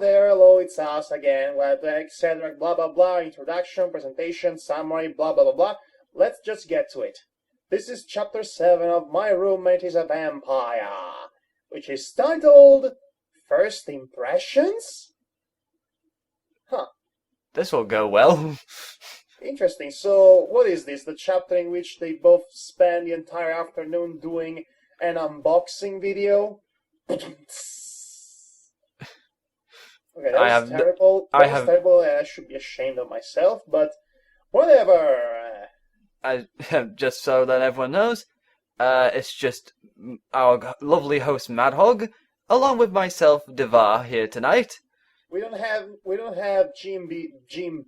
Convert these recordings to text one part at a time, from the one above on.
there, hello, it's us again, etc. Blah blah blah, introduction, presentation, summary, blah blah blah blah. Let's just get to it. This is chapter 7 of My Roommate is a Vampire, which is titled First Impressions? Huh. This will go well. Interesting. So, what is this? The chapter in which they both spend the entire afternoon doing an unboxing video? Okay, that was terrible. That was terrible, and I should be ashamed of myself, but whatever. Just so that everyone knows, it's just our lovely host Madhog, along with myself, Devar, here tonight. We don't have Jim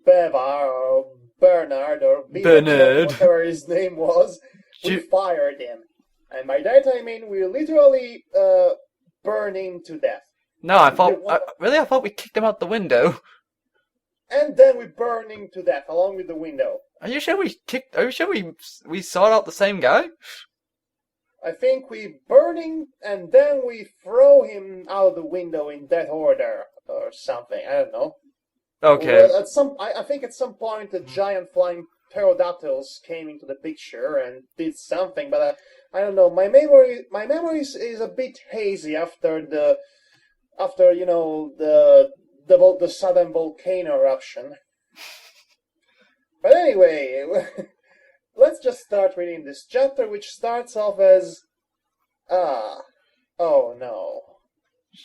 Bevar or Bernard or Bernard, whatever his name was. We fired him, and by that I mean we literally burned him to death. No, I thought we kicked him out the window. And then we burned him to death along with the window. Are you sure we sought out the same guy? I think we burned him and then we throw him out the window in that order or something. I don't know. Okay. Well, I think at some point the giant flying pterodactyls came into the picture and did something, but I don't know. My memory is a bit hazy after the sudden volcano eruption. But anyway, let's just start reading this chapter, which starts off as, oh no.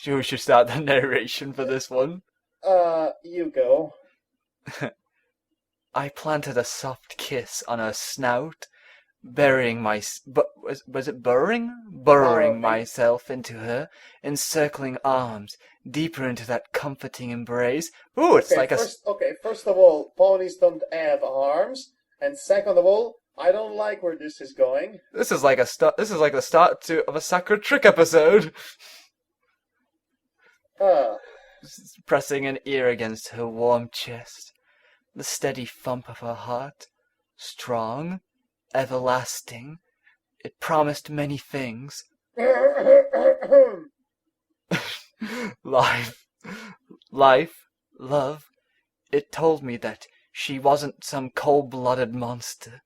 We should start the narration for this one. You go. I planted a soft kiss on her snout, burying myself into her encircling arms, deeper into that comforting embrace. Ooh, it's first of all, ponies don't have arms, and second of all, I don't like where this is going. This is like the start of a Sacred Trick episode. Pressing an ear against her warm chest, the steady thump of her heart, strong, everlasting. It promised many things. Life, love. It told me that she wasn't some cold-blooded monster,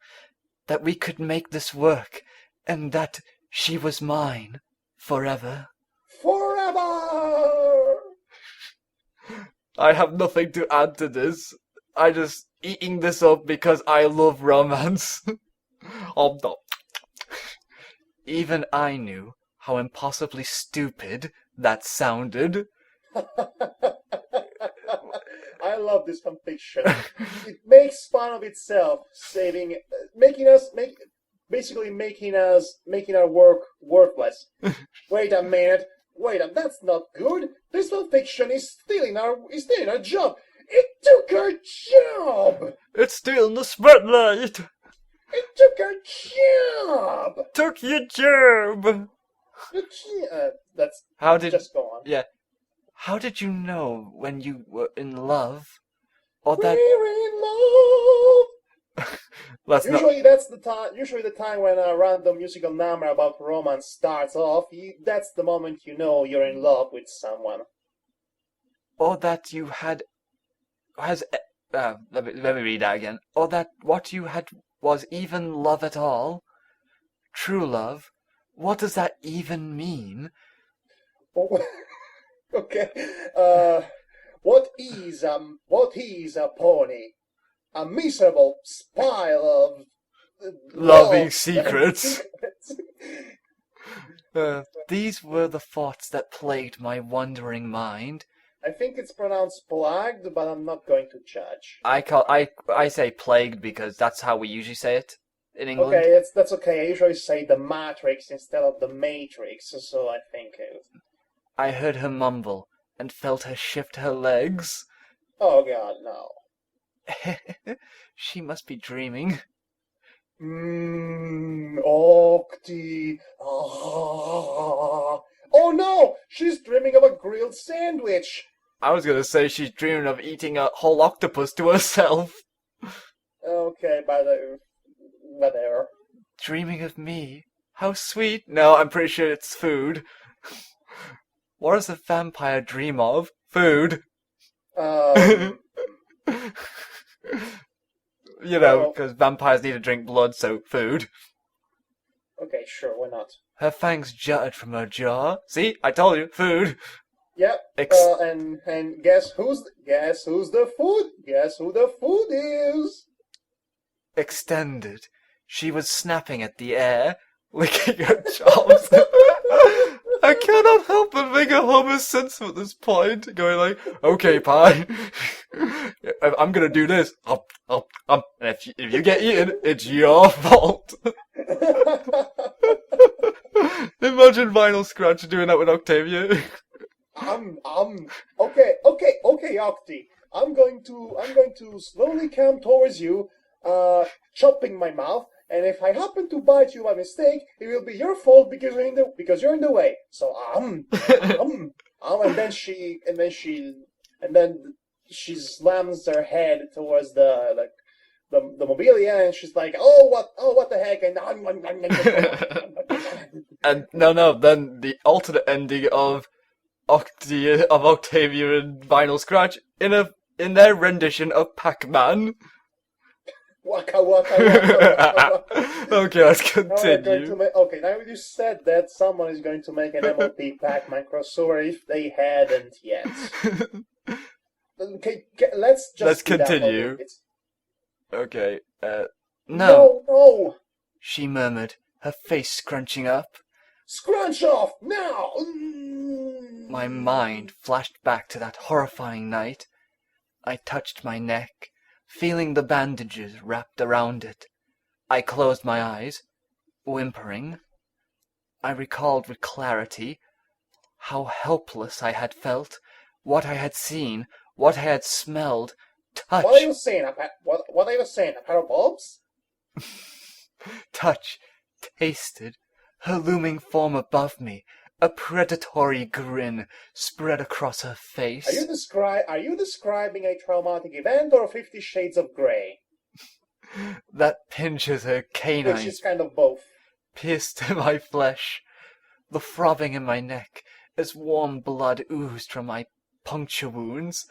that we could make this work, and that she was mine forever. Forever! I have nothing to add to this. I just eating this up because I love romance. Even I knew how impossibly stupid that sounded. I love this fanfiction. It makes fun of itself, making our work worthless. Wait a minute. That's not good. This fanfiction is stealing our job. It took our job. It's stealing the spotlight. It took our job. Took your job. Just go on. Yeah. How did you know when you were in love? We're in love. Usually the time when a random musical number about romance starts off. That's the moment you know you're in love with someone. Or that you had let me read that again. Or that what you had was even love at all. True love. What does that even mean? Okay. What is a pony? A miserable pile of loving secrets. These were the thoughts that plagued my wandering mind. I think it's pronounced plagued, but I'm not going to judge. I say plagued because that's how we usually say it in England. Okay, that's okay. I usually say the Matrix instead of the Matrix, so I think I heard her mumble and felt her shift her legs. Oh God, no. She must be dreaming. Octi. Oh no! She's dreaming of a grilled sandwich! I was gonna say she's dreaming of eating a whole octopus to herself. Okay, whatever. Dreaming of me? How sweet. No, I'm pretty sure it's food. What does a vampire dream of? Food. Um, You know, well, because vampires need to drink blood, so food. okay, sure, why not? Her fangs jutted from her jaw. See, I told you, food. Yep. Ex- And guess who's the food? Guess who the food is? extended. She was snapping at the air, licking her chops. I cannot help but make a Homer Simpson at this point, going like, "Okay, pie, I'm gonna do this. And if you get eaten, it's your fault." Imagine Vinyl Scratch doing that with Octavia. Okay, Octi. I'm going to slowly come towards you, chopping my mouth, and if I happen to bite you by mistake, it will be your fault because you're in the way. So and then she slams her head towards the mobilia, and she's like, what the heck, and And no, then the alternate ending of Octavia and Vinyl Scratch in their rendition of Pac-Man. waka waka waka. Okay, let's Now we're going continue. to okay, now you said that someone is going to make an MLP Pac-Man crossover if they hadn't yet. Okay, let's Let's speed up a continue. bit. Okay, no, No, she murmured, her face scrunching up. scrunch off now. My mind flashed back to that horrifying night. I touched my neck, feeling the bandages wrapped around it. I closed my eyes, whimpering. I recalled with clarity how helpless I had felt, what I had seen, what I had smelled, touch. What are you saying? What are you saying? A pair of bulbs? Touch, tasted, her looming form above me, a predatory grin spread across her face. Are you describing a traumatic event or 50 Shades of Grey? That pinches her Which canines is kind of both. pierced my flesh, the throbbing in my neck as warm blood oozed from my puncture wounds,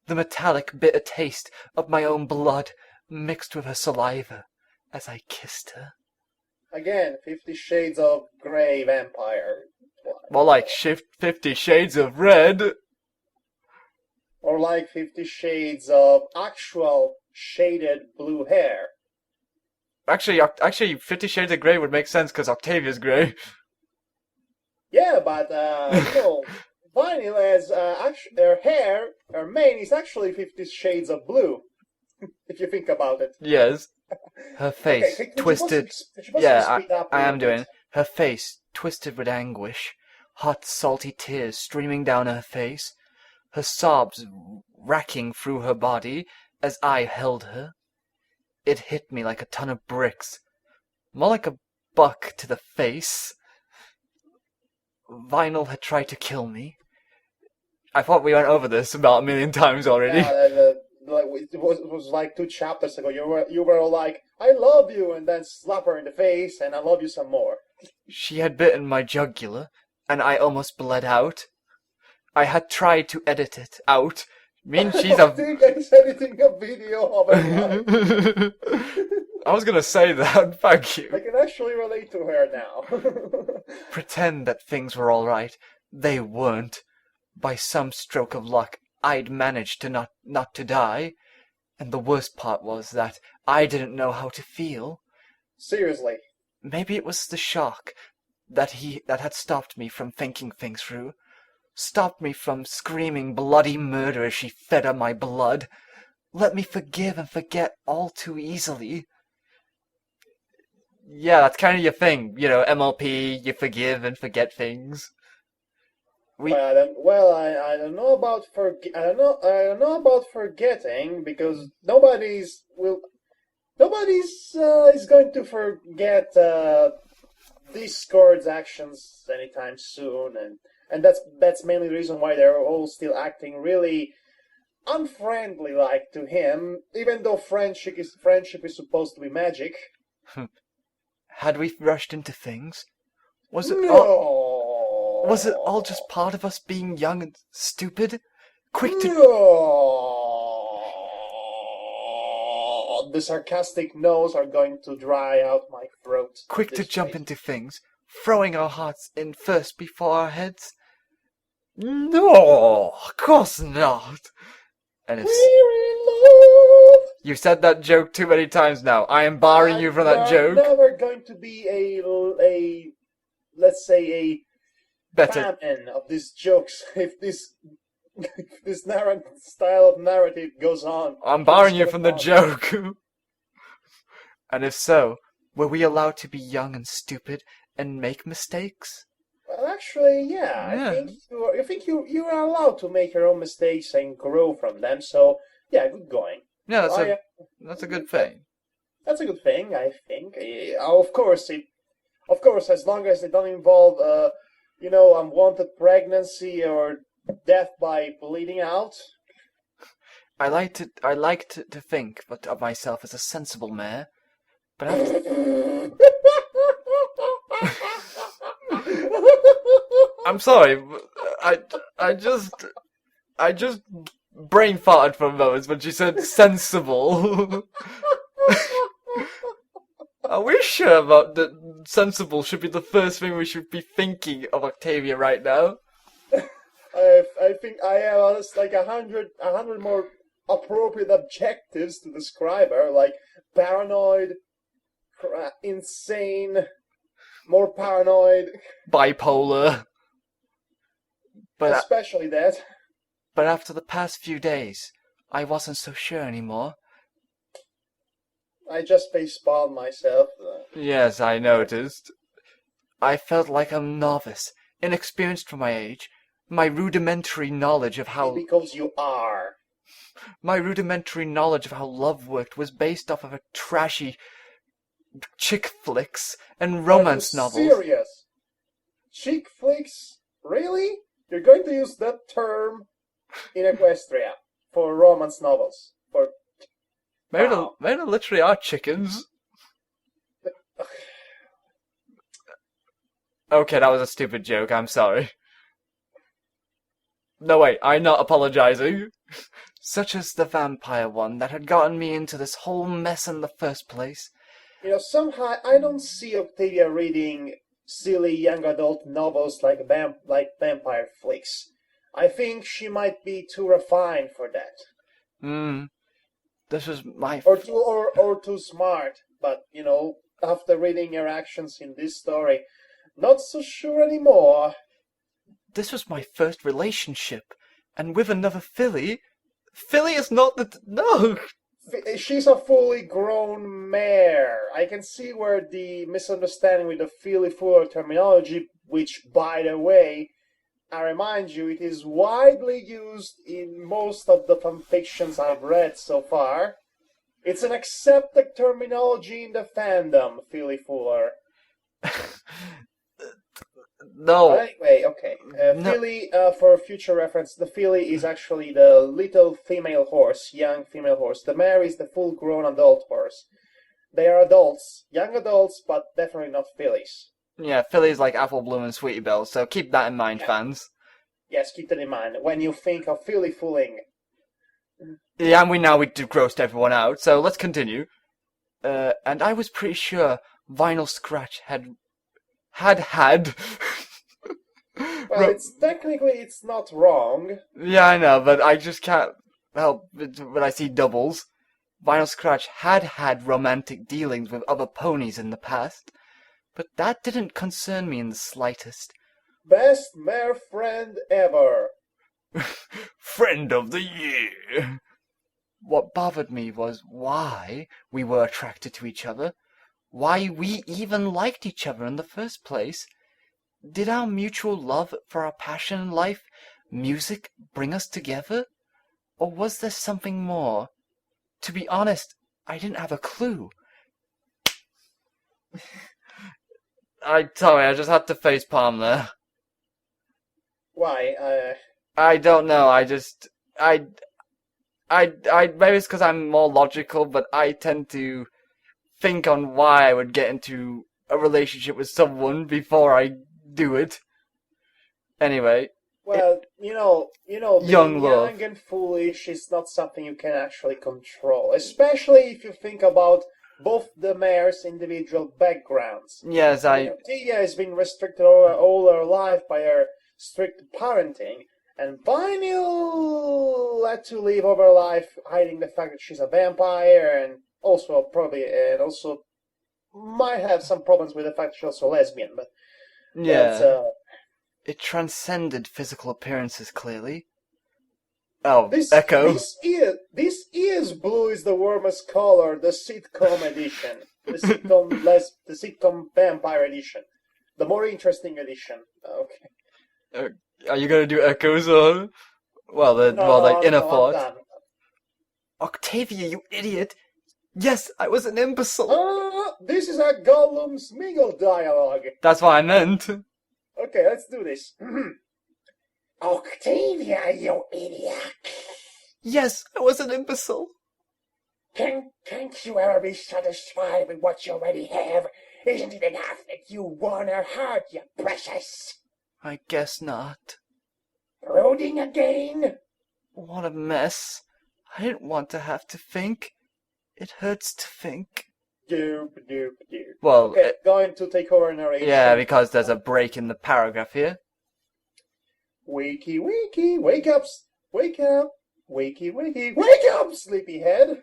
the metallic bitter taste of my own blood mixed with her saliva as I kissed her. Again, 50 Shades of Grey vampire. More like 50 Shades of Red. Or like 50 Shades of actual shaded blue hair. Actually, 50 Shades of Grey would make sense because Octavia's grey. Yeah, but, Vinyl has, her mane is actually 50 Shades of blue. If you think about it. Yes. Her face Okay, twisted. Yeah, I am doing. Her face twisted with anguish, hot, salty tears streaming down her face, her sobs racking through her body as I held her. It hit me like a ton of bricks, more like a buck to the face. Vinyl had tried to kill me. I thought we went over this about 1,000,000 times already. Yeah, it was like 2 chapters ago. You were all like, I love you, and then slap her in the face, and I love you some more. She had bitten my jugular, and I almost bled out. I had tried to edit it out. She's I think I'm editing a video of her life. I was gonna say that, thank you. I can actually relate to her now. Pretend that things were all right. They weren't. By some stroke of luck, I'd managed to not to die. And the worst part was that I didn't know how to feel. Seriously. Maybe it was the shock that had stopped me from thinking things through. Stopped me from screaming bloody murder as she fed on my blood. Let me forgive and forget all too easily. Yeah, that's kind of your thing, MLP, you forgive and forget things. I don't know about I don't know about forgetting, because nobody's is going to forget Discord's actions anytime soon, and that's mainly the reason why they're all still acting really unfriendly like to him, even though friendship is supposed to be magic. Had we rushed into things? Was it No. Was it all just part of us being young and stupid? Quick to... The sarcastic no's are going to dry out my throat. Quick to jump into things, throwing our hearts in first before our heads? No, of course not. And if We're in love. you said that joke too many times now, I am barring you from that joke. Never going to be a let's say a Better. fan of these jokes if this style of narrative goes on. I'm barring you from the joke. And if so, were we allowed to be young and stupid and make mistakes? Well, actually, yeah. I think you are allowed to make your own mistakes and grow from them. So yeah, good going. Yeah, that's a good thing. That's a good thing, I think. Of course, as long as they don't involve unwanted pregnancy or death by bleeding out. I like to think of myself as a sensible mayor, but I'm sorry. I just brain farted for a moment when she said sensible. Are we sure about that? Sensible should be the first thing we should be thinking of Octavia right now. I think I have like 100 more appropriate adjectives to describe her, like paranoid, insane, more paranoid, bipolar. But especially that. But after the past few days, I wasn't so sure anymore. I just facepalmed myself. Yes, I noticed. I felt like a novice, inexperienced for my age. My rudimentary knowledge of how... Because you are. My rudimentary knowledge of how love worked was based off of a trashy chick flicks and romance novels. Serious? Chick flicks? Really? You're going to use that term in Equestria for romance novels? Maybe they literally are chickens. Okay, that was a stupid joke. I'm sorry. No, wait, I'm not apologizing. Such as the vampire one that had gotten me into this whole mess in the first place. Somehow I don't see Octavia reading silly young adult novels like vampire flicks. I think she might be too refined for that. This was my... Or too smart. But, after reading her actions in this story, not so sure anymore. This was my first relationship, and with another filly. Filly is not the... No! She's a fully grown mare. I can see where the misunderstanding with the filly-fuller terminology, which, by the way, I remind you, it is widely used in most of the fanfictions I've read so far. It's an accepted terminology in the fandom, filly-fuller. No. But anyway, okay. No. Filly, for future reference, the filly is actually the little female horse, young female horse. The mare is the full-grown adult horse. They are adults, young adults, but definitely not fillies. Yeah, fillies like Apple Bloom and Sweetie Belle, so keep that in mind, fans. Yes, keep that in mind when you think of filly-fooling. Yeah, and we grossed everyone out, so let's continue. And I was pretty sure Vinyl Scratch had... Well, it's not wrong. Yeah, I know, but I just can't help when I see doubles. Vinyl Scratch had romantic dealings with other ponies in the past, but that didn't concern me in the slightest. Best mare friend ever. Friend of the year. What bothered me was why we were attracted to each other, why we even liked each other in the first place. Did our mutual love for our passion in life, music, bring us together? Or was there something more? To be honest, I didn't have a clue. Sorry, I just had to facepalm there. Why? I don't know, maybe it's because I'm more logical, but I tend to think on why I would get into a relationship with someone before I do it. Anyway. Well, Young being love. young and foolish is not something you can actually control, especially if you think about both the mayor's individual backgrounds. Yes, Octavia has been restricted all her life by her strict parenting, and Vinyl had to live over her life hiding the fact that she's a vampire, and also might have some problems with the fact she's also lesbian, but that's yeah. It transcended physical appearances clearly. Oh, Echo. This is blue is the warmest color, the sitcom edition, the sitcom vampire edition, the more interesting edition. Okay. Are you gonna do Echoes or? Well, No, inner no, I'm thoughts. done. Octavia, you idiot! Yes, I was an imbecile. This is a Gollum Smeagol dialogue. That's what I meant. Okay, let's do this. Octavia, you idiot! Yes, I was an imbecile. Can't you ever be satisfied with what you already have? Isn't it enough that you won her heart, you precious? I guess not. Brooding again? What a mess. I didn't want to have to think. It hurts to think. Doop. Well, okay, going to take over narration. Yeah, because there's a break in the paragraph here. Wakey, wake up, wakey, wake up, sleepyhead.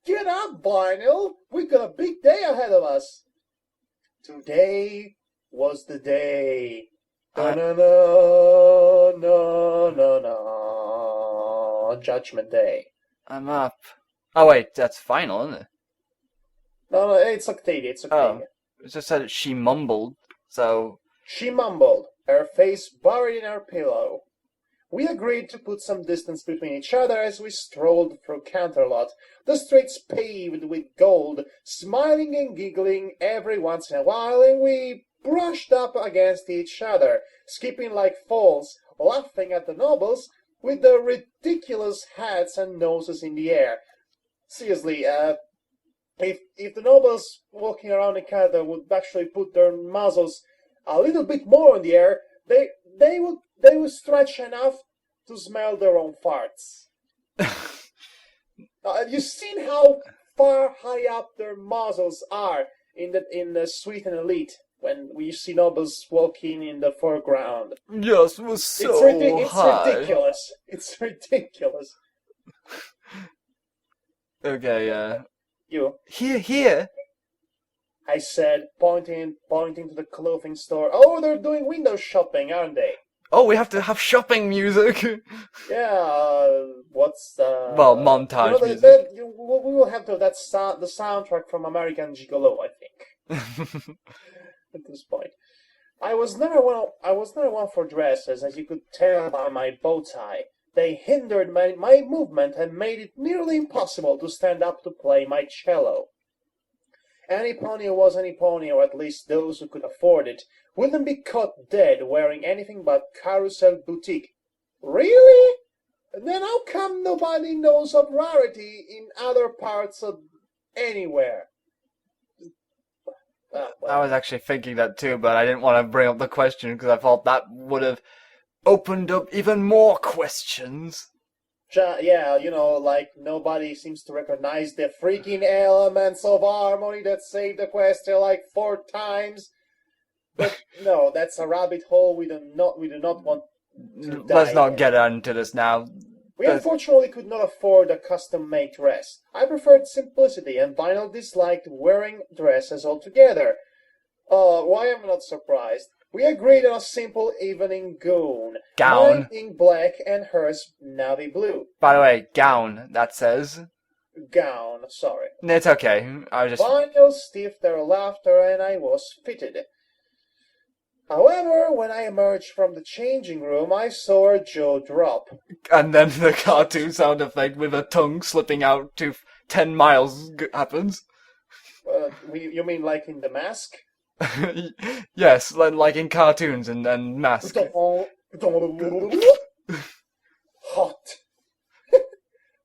Get up, Barnell. We've got a big day ahead of us. Today was the day. Judgment Day. I'm up. Oh wait, that's final, isn't it? No, it's Octavia. Oh, it just said she mumbled, so... She mumbled, her face buried in her pillow. We agreed to put some distance between each other as we strolled through Canterlot, the streets paved with gold, smiling and giggling every once in a while, and we brushed up against each other, skipping like foals, laughing at the nobles, with their ridiculous hats and noses in the air. Seriously, if the nobles walking around in Canada would actually put their muzzles a little bit more in the air, they would stretch enough to smell their own farts. Have you seen how far high up their muzzles are in the suite and elite when we see nobles walking in the foreground? Yes, it was so high. It's ridiculous. It's ridiculous. Okay, You. Here. I said, pointing to the clothing store. Oh, they're doing window shopping, aren't they? Oh, we have to have shopping music. Yeah, what's well, montage music. We will have to have the soundtrack from American Gigolo, I think. At this point, I was never one for dresses, as you could tell by my bow tie. They hindered my movement and made it nearly impossible to stand up to play my cello. Any pony was any pony, or at least those who could afford it, wouldn't be caught dead wearing anything but Carousel Boutique. Really? Then how come nobody knows of Rarity in other parts of anywhere? Well. I was actually thinking that too, but I didn't want to bring up the question because I thought that would have opened up even more questions. Yeah, like nobody seems to recognize the freaking elements of harmony that saved the question like 4 times. But no, that's a rabbit hole we do not want to Let's not in. get into this now. We unfortunately could not afford a custom-made dress. I preferred simplicity, and Vinyl disliked wearing dresses altogether. Why am I not surprised? We agreed on a simple evening gown. Gown. Mine in black and hers navy blue. By the way, gown, that says. Gown, sorry. It's okay. I just... Vinyl stiffed their laughter, and I was fitted. However, when I emerged from the changing room, I saw her jaw drop. And then the cartoon sound effect with a tongue slipping out to 10 miles happens. You mean like in The Mask? Yes, like in cartoons and Mask. Hot.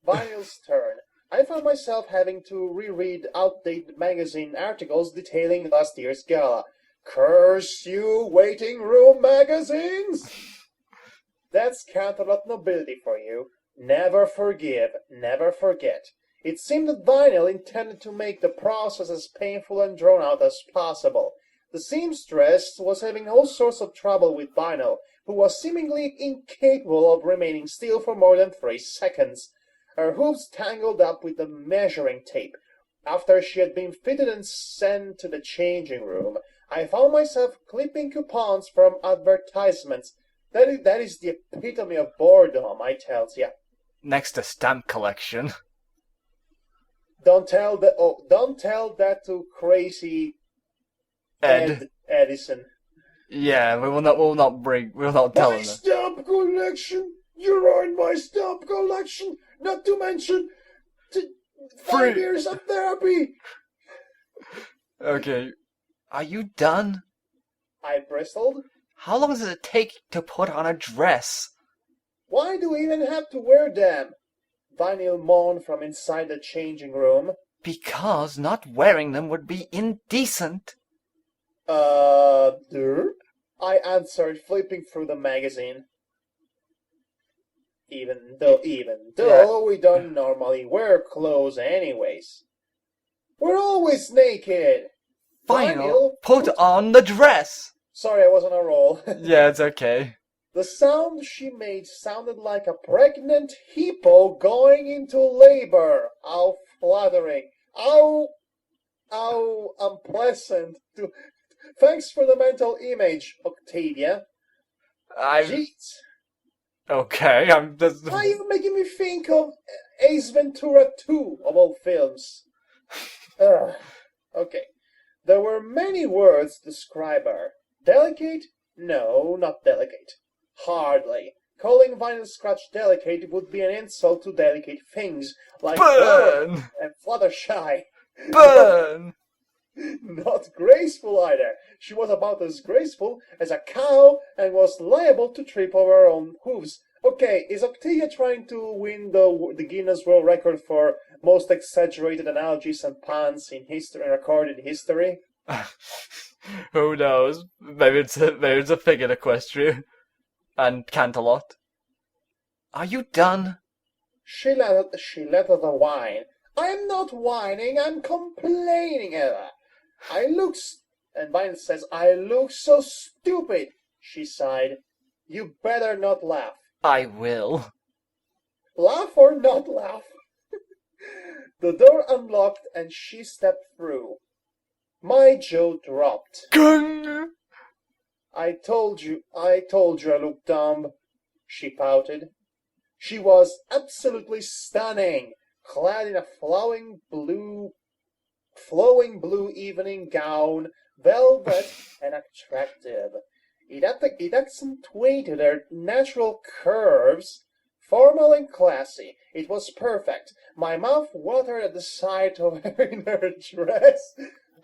Vinyl's turn. I found myself having to reread outdated magazine articles detailing last year's gala. Curse you, waiting room magazines! That's Canterlot nobility for you. Never forgive, never forget. It seemed that Vinyl intended to make the process as painful and drawn out as possible. The seamstress was having all sorts of trouble with Vinyl, who was seemingly incapable of remaining still for more than 3 seconds. Her hooves tangled up with the measuring tape. After she had been fitted and sent to the changing room, I found myself clipping coupons from advertisements. That is the epitome of boredom, I tells ya. Next to stamp collection. Don't tell that to crazy Ed. Edison. Yeah, we will not tell My him that. stamp collection! You ruined my stamp collection! Not to mention 5 years of therapy! Okay. Are you done? I bristled. How long does it take to put on a dress? Why do we even have to wear them? Vinyl moaned from inside the changing room. Because not wearing them would be indecent. I answered, flipping through the magazine. Even though we don't normally wear clothes anyways. We're always naked. Vinyl, put on the dress. Sorry, I was on a roll. Yeah, it's okay. The sound she made sounded like a pregnant hippo going into labor. How flattering. How unpleasant. Thanks for the mental image, Octavia. Jeez. Okay, Why are you making me think of Ace Ventura 2 of all films? Okay. There were many words to describe her. Delicate? No, not delicate. Hardly. Calling Vinyl Scratch delicate would be an insult to delicate things, like Burn! And Fluttershy. Burn! Not graceful either. She was about as graceful as a cow and was liable to trip over her own hooves. Okay, is Octavia trying to win the Guinness World Record for most exaggerated analogies and puns in history, recorded history? Who knows? Maybe it's a figure equestrian. And Canterlot. Are you done? She let out the whine. I'm not whining, I'm complaining, Ella. And Vine says, I look so stupid, she sighed. You better not laugh. I will. Laugh or not laugh? The door unlocked and she stepped through. My jaw dropped. Gung! I told you I looked dumb, she pouted. She was absolutely stunning, clad in a flowing blue evening gown, velvet and attractive. It accentuated her natural curves, formal and classy. It was perfect. My mouth watered at the sight of her in her dress.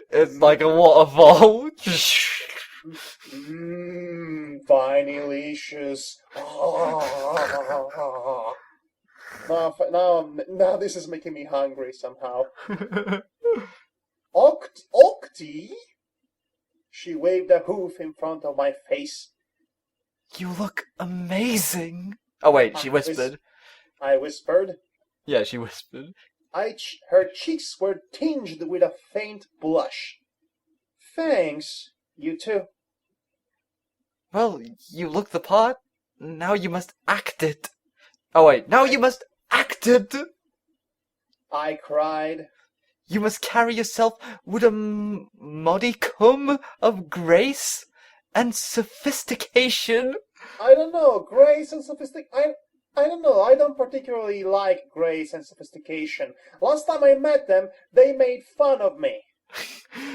It's like a waterfall. Vinylicious. Now this is making me hungry somehow. Octi? She waved a hoof in front of my face. You look amazing. Oh wait, she whispered. I whispered. Yeah, she whispered. Her cheeks were tinged with a faint blush. Thanks, you too. Well, you look the part. Now you must act it. Oh wait, now you must act it. I cried. You must carry yourself with a modicum of grace and sophistication. I don't know, grace and sophistication. I don't know. I don't particularly like grace and sophistication. Last time I met them, they made fun of me.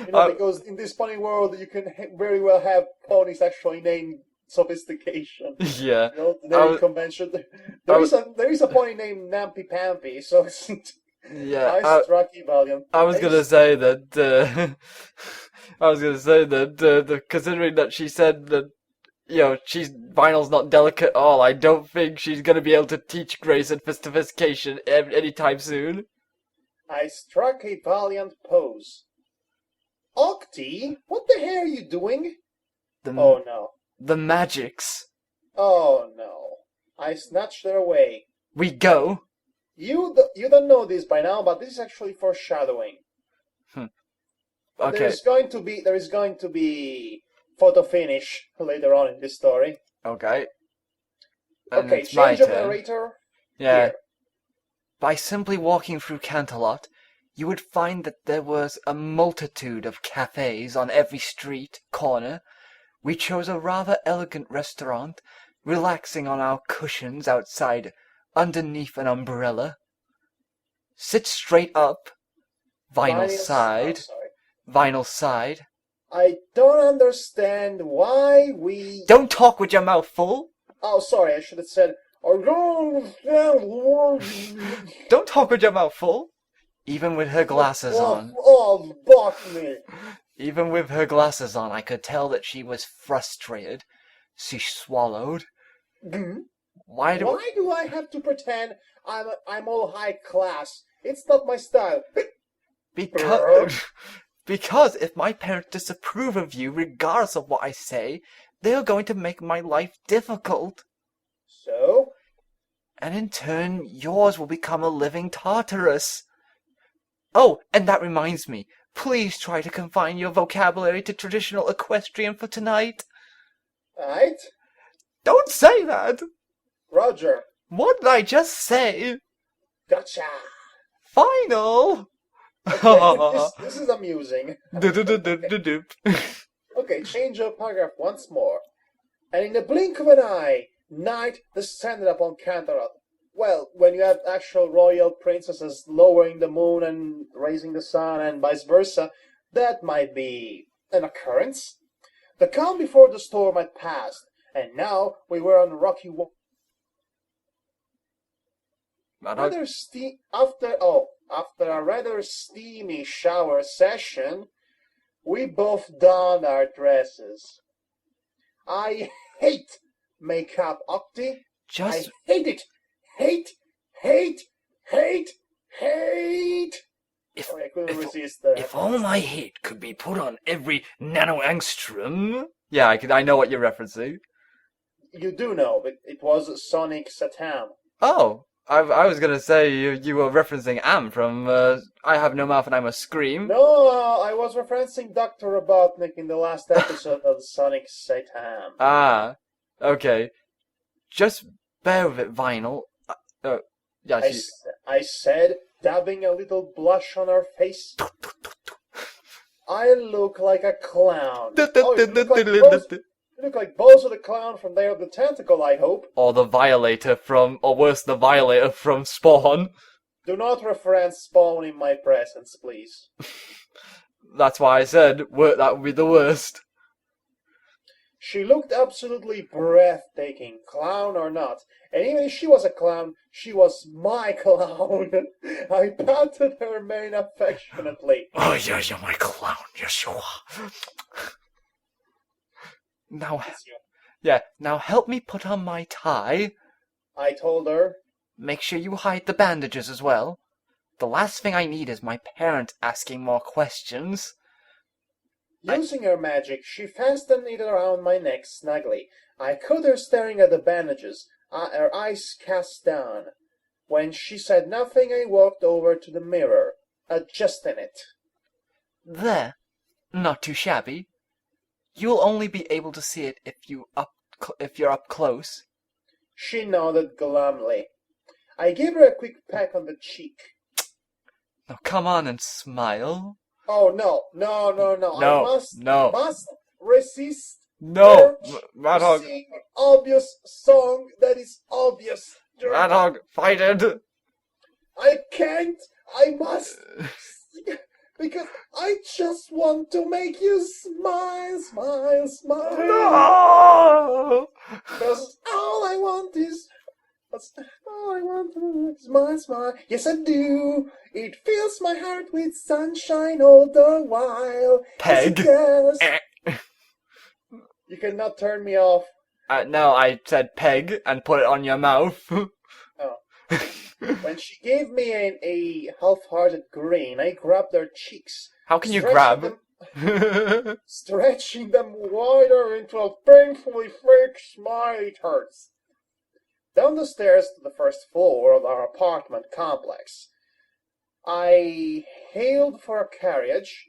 Because in this pony world, you can very well have ponies actually named Sophistication. Yeah. The naming convention. There is a pony named Nampy Pampy, so it's... Yeah, I struck you, Valiant. I was gonna say that. Considering that she said that, Vinyl's not delicate at all, I don't think she's gonna be able to teach grace and sophistication anytime soon. I struck a valiant pose. Octi, what the hell are you doing? The, Oh no. the magics. Oh no. I snatched her away. We go. You don't know this by now, but this is actually foreshadowing. Okay. There is going to be photo finish later on in this story. Okay. And Okay, it's my change of turn. narrator. Yeah. Here. By simply walking through Canterlot, you would find that there was a multitude of cafes on every street corner. We chose a rather elegant restaurant, relaxing on our cushions outside underneath an umbrella. Sit straight up. Vinyl side. Oh, sorry. Vinyl side. I don't understand why we... Don't talk with your mouth full. Oh, sorry, I should have said... Don't talk with your mouth full. Even with her glasses on. Oh, fuck me. Even with her glasses on, I could tell that she was frustrated. She swallowed. Why do I have to pretend I'm all high class? It's not my style. Because if my parents disapprove of you, regardless of what I say, they are going to make my life difficult. So? And in turn, yours will become a living Tartarus. Oh, and that reminds me. Please try to confine your vocabulary to traditional equestrian for tonight. Right? Don't say that! Roger. What did I just say? Gotcha. Final! Okay, this is amusing. Okay. Okay, change of paragraph once more. And in the blink of an eye, night descended upon Canterlot. Well, when you have actual royal princesses lowering the moon and raising the sun and vice versa, that might be an occurrence. The calm before the storm had passed, and now we were on rocky After a rather steamy shower session, we both donned our dresses. I hate makeup, Octi. Just I hate it. Hate. if Sorry, I couldn't resist that. if all my hate could be put on every nanoangstrom. Yeah, I know what you're referencing. You do know, but it was Sonic Satan. Oh, I was gonna say you were referencing Am from I Have No Mouth and I Must Scream. No, I was referencing Dr. Robotnik in the last episode of Sonic Satan. Ah, okay. Just bear with it, Vinyl. Yeah, I said, dabbing a little blush on her face. I look like a clown. Oh, you look like Bozo the Clown from Day of the Tentacle, I hope. or the Violator from, or worse, the Violator from Spawn. Do not reference Spawn in my presence, please. That's why I said that would be the worst. She looked absolutely breathtaking, clown or not. And even if she was a clown, she was my clown. I patted her mane affectionately. Oh, yeah, you're my clown. Yes, you are. Now help me put on my tie. I told her. Make sure you hide the bandages as well. The last thing I need is my parents asking more questions. Using her magic, she fastened it around my neck snugly. I caught her staring at the bandages, her eyes cast down. When she said nothing, I walked over to the mirror, adjusting it. There. Not too shabby. You'll only be able to see it if you're up close. She nodded glumly. I gave her a quick peck on the cheek. Now come on and smile. Oh, no. I must resist. No, Madhog. Sing obvious song that is obvious. Madhog, fight it. I can't. I must. Because I just want to make you smile. No! Because all I want is smile. Yes, I do. It fills my heart with sunshine all the while. Peg. Yes, you cannot turn me off. No, I said peg and put it on your mouth. Oh. When she gave me a half-hearted grin, I grabbed her cheeks. How can you stretched grab? them- stretching them wider into a painfully fake smile it hurts. Down the stairs to the first floor of our apartment complex. I hailed for a carriage.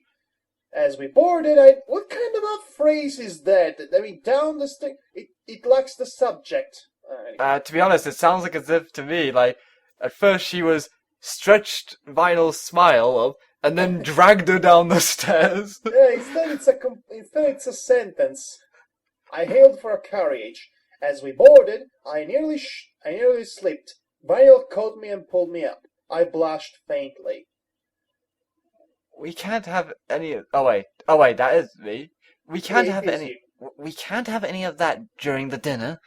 As we boarded, what kind of a phrase is that? I mean, down the stairs, it lacks the subject. To be honest, it sounds like as if to me, like, at first she was stretched Vinyl's smile up, and then dragged her down the stairs. Yeah, instead it's a sentence. I hailed for a carriage. As we boarded, I nearly slipped. Vinyl caught me and pulled me up. I blushed faintly. We can't have any. Oh wait, that is me. We can't have any. We can't have any of that during the dinner.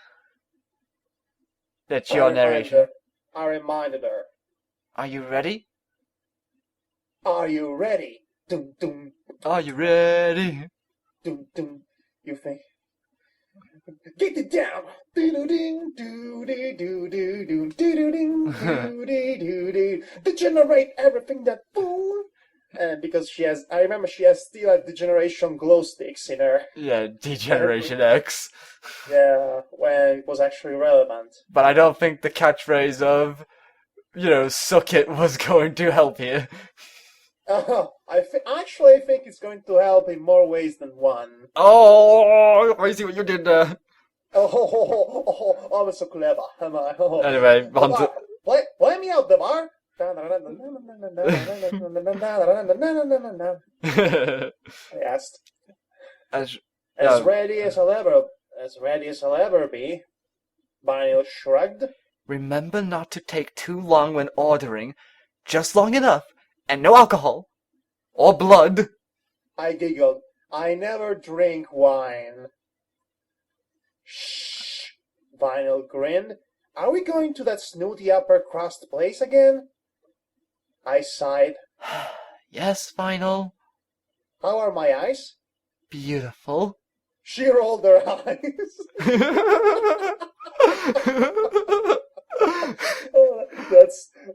That's your narration. I reminded her. Are you ready? Are you ready? Dum dum. Are you ready? Dum dum. You think? Get it down. Doo-doo-ding, doo-dee-doo-doo-doo, doo-doo-ding, doo-dee-doo-doo. Degenerate everything that fool. And because I remember she has still a degeneration glow sticks in her. Yeah, Degeneration X. Yeah, when it was actually relevant. But I don't think the catchphrase of, suck it was going to help you. I think it's going to help in more ways than one. Oh, I see what you did there. I was so clever. Anyway, on to... Play me out the bar. I asked. As ready as I'll ever be. Vinyl shrugged. Remember not to take too long when ordering. Just long enough. And no alcohol. Or blood. I giggled. I never drink wine. Shh. Vinyl grinned. Are we going to that snooty upper crust place again? I sighed. Yes, Vinyl. How are my eyes? Beautiful. She rolled her eyes.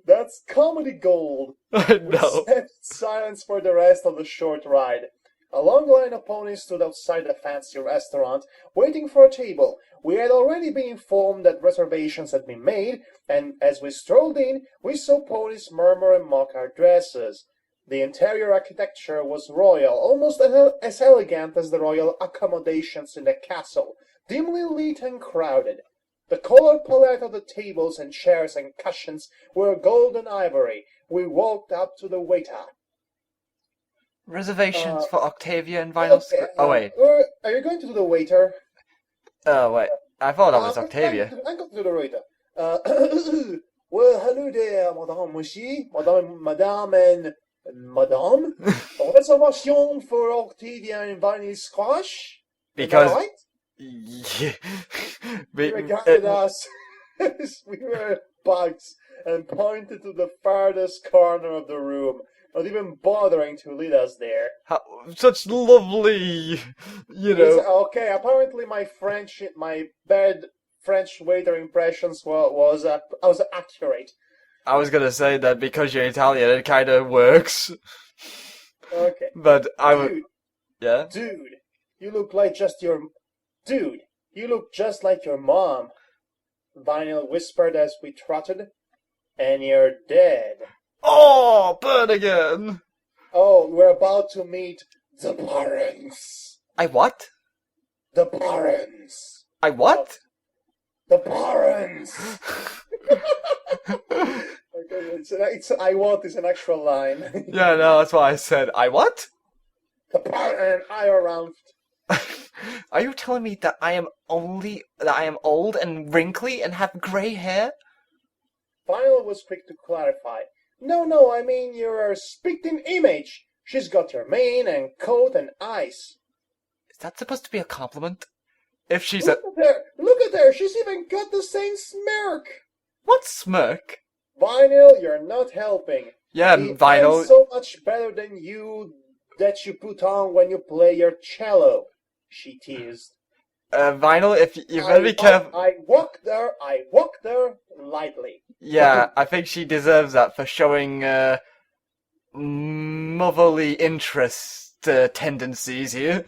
That's comedy gold. I know. We sat in silence for the rest of the short ride. A long line of ponies stood outside the fancy restaurant, waiting for a table. We had already been informed that reservations had been made, and as we strolled in, we saw ponies murmur and mock our dresses. The interior architecture was royal, almost as elegant as the royal accommodations in the castle, dimly lit and crowded. The color palette of the tables and chairs and cushions were gold and ivory. We walked up to the waiter. Reservations for Octavia and Vinyl. Oh wait. Are you going to the waiter? Oh wait. I thought that was Octavia. I'm going to the waiter. Well, hello there, madame, monsieur, madame, and madame. Reservation for Octavia and Vinyl squash. Because. Right? Yeah. He regarded us as we were bugs and pointed to the farthest corner of the room, not even bothering to lead us there. Such lovely, Okay, apparently my bad French waiter impressions was accurate. I was gonna say that because you're Italian, it kind of works. Okay. But I would. Yeah? Dude, you look just like your mom, Vinyl whispered as we trotted. And you're dead. Oh, burn again! Oh, we're about to meet the parents. I what? The parents. I what? The parents. It's I what is an actual line. Yeah, no, that's why I said I what? The parent I around. Are you telling me that I am old and wrinkly and have grey hair? Vinyl was quick to clarify. No, I mean your speaking image. She's got your mane and coat and eyes. Is that supposed to be a compliment? If she's Look at her! She's even got the same smirk! What smirk? Vinyl, you're not helping. Yeah, Vinyl. I'm so much better than you that you put on when you play your cello, she teased. Vinyl, if you're gonna be careful... I walked there lightly. Yeah, I think she deserves that for showing motherly interest tendencies here.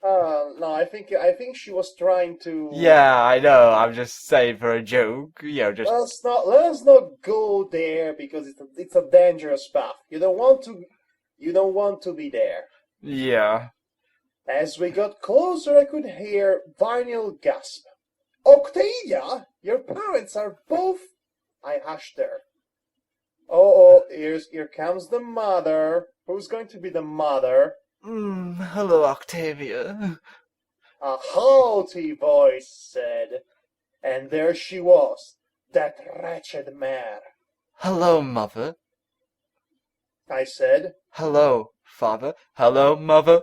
No, I think she was trying to. Yeah, I know. I'm just saying for a joke. Just Let us not go there because it's a dangerous path. You don't want to be there. yeah. As we got closer, I could hear Vinyl gasp. Octavia, your parents are both. I hushed her. Oh, here comes the mother. Who's going to be the mother? Hello, Octavia. A haughty voice said, and there she was, that wretched mare. Hello, mother. I said. Hello, father. Hello, mother.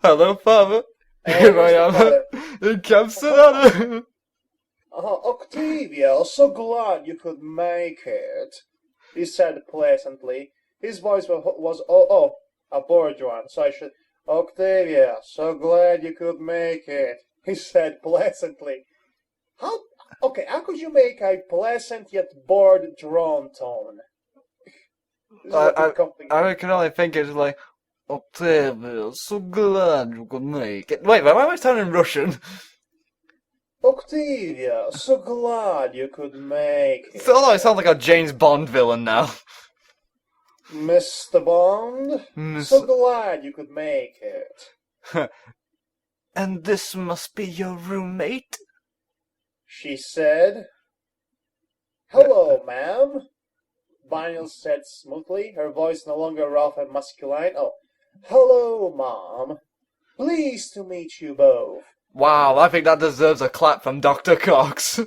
Hello, father. And Here I here's the father. am. It comes another. Octavia, so glad you could make it, he said pleasantly. His voice was a bored one, so I should. Octavia, so glad you could make it, he said pleasantly. How could you make a pleasant yet bored drone tone? This is a bit complicated. I can only think it's like, Octavia, so glad you could make it. Wait, why am I sounding Russian? Octavia, so glad you could make it. I sound like a James Bond villain now. Mr. Bond, so glad you could make it. And this must be your roommate? She said. Hello, ma'am, Vinyl said smoothly, her voice no longer rough and masculine. Oh, hello, Mom. Pleased to meet you both. Wow, I think that deserves a clap from Dr. Cox.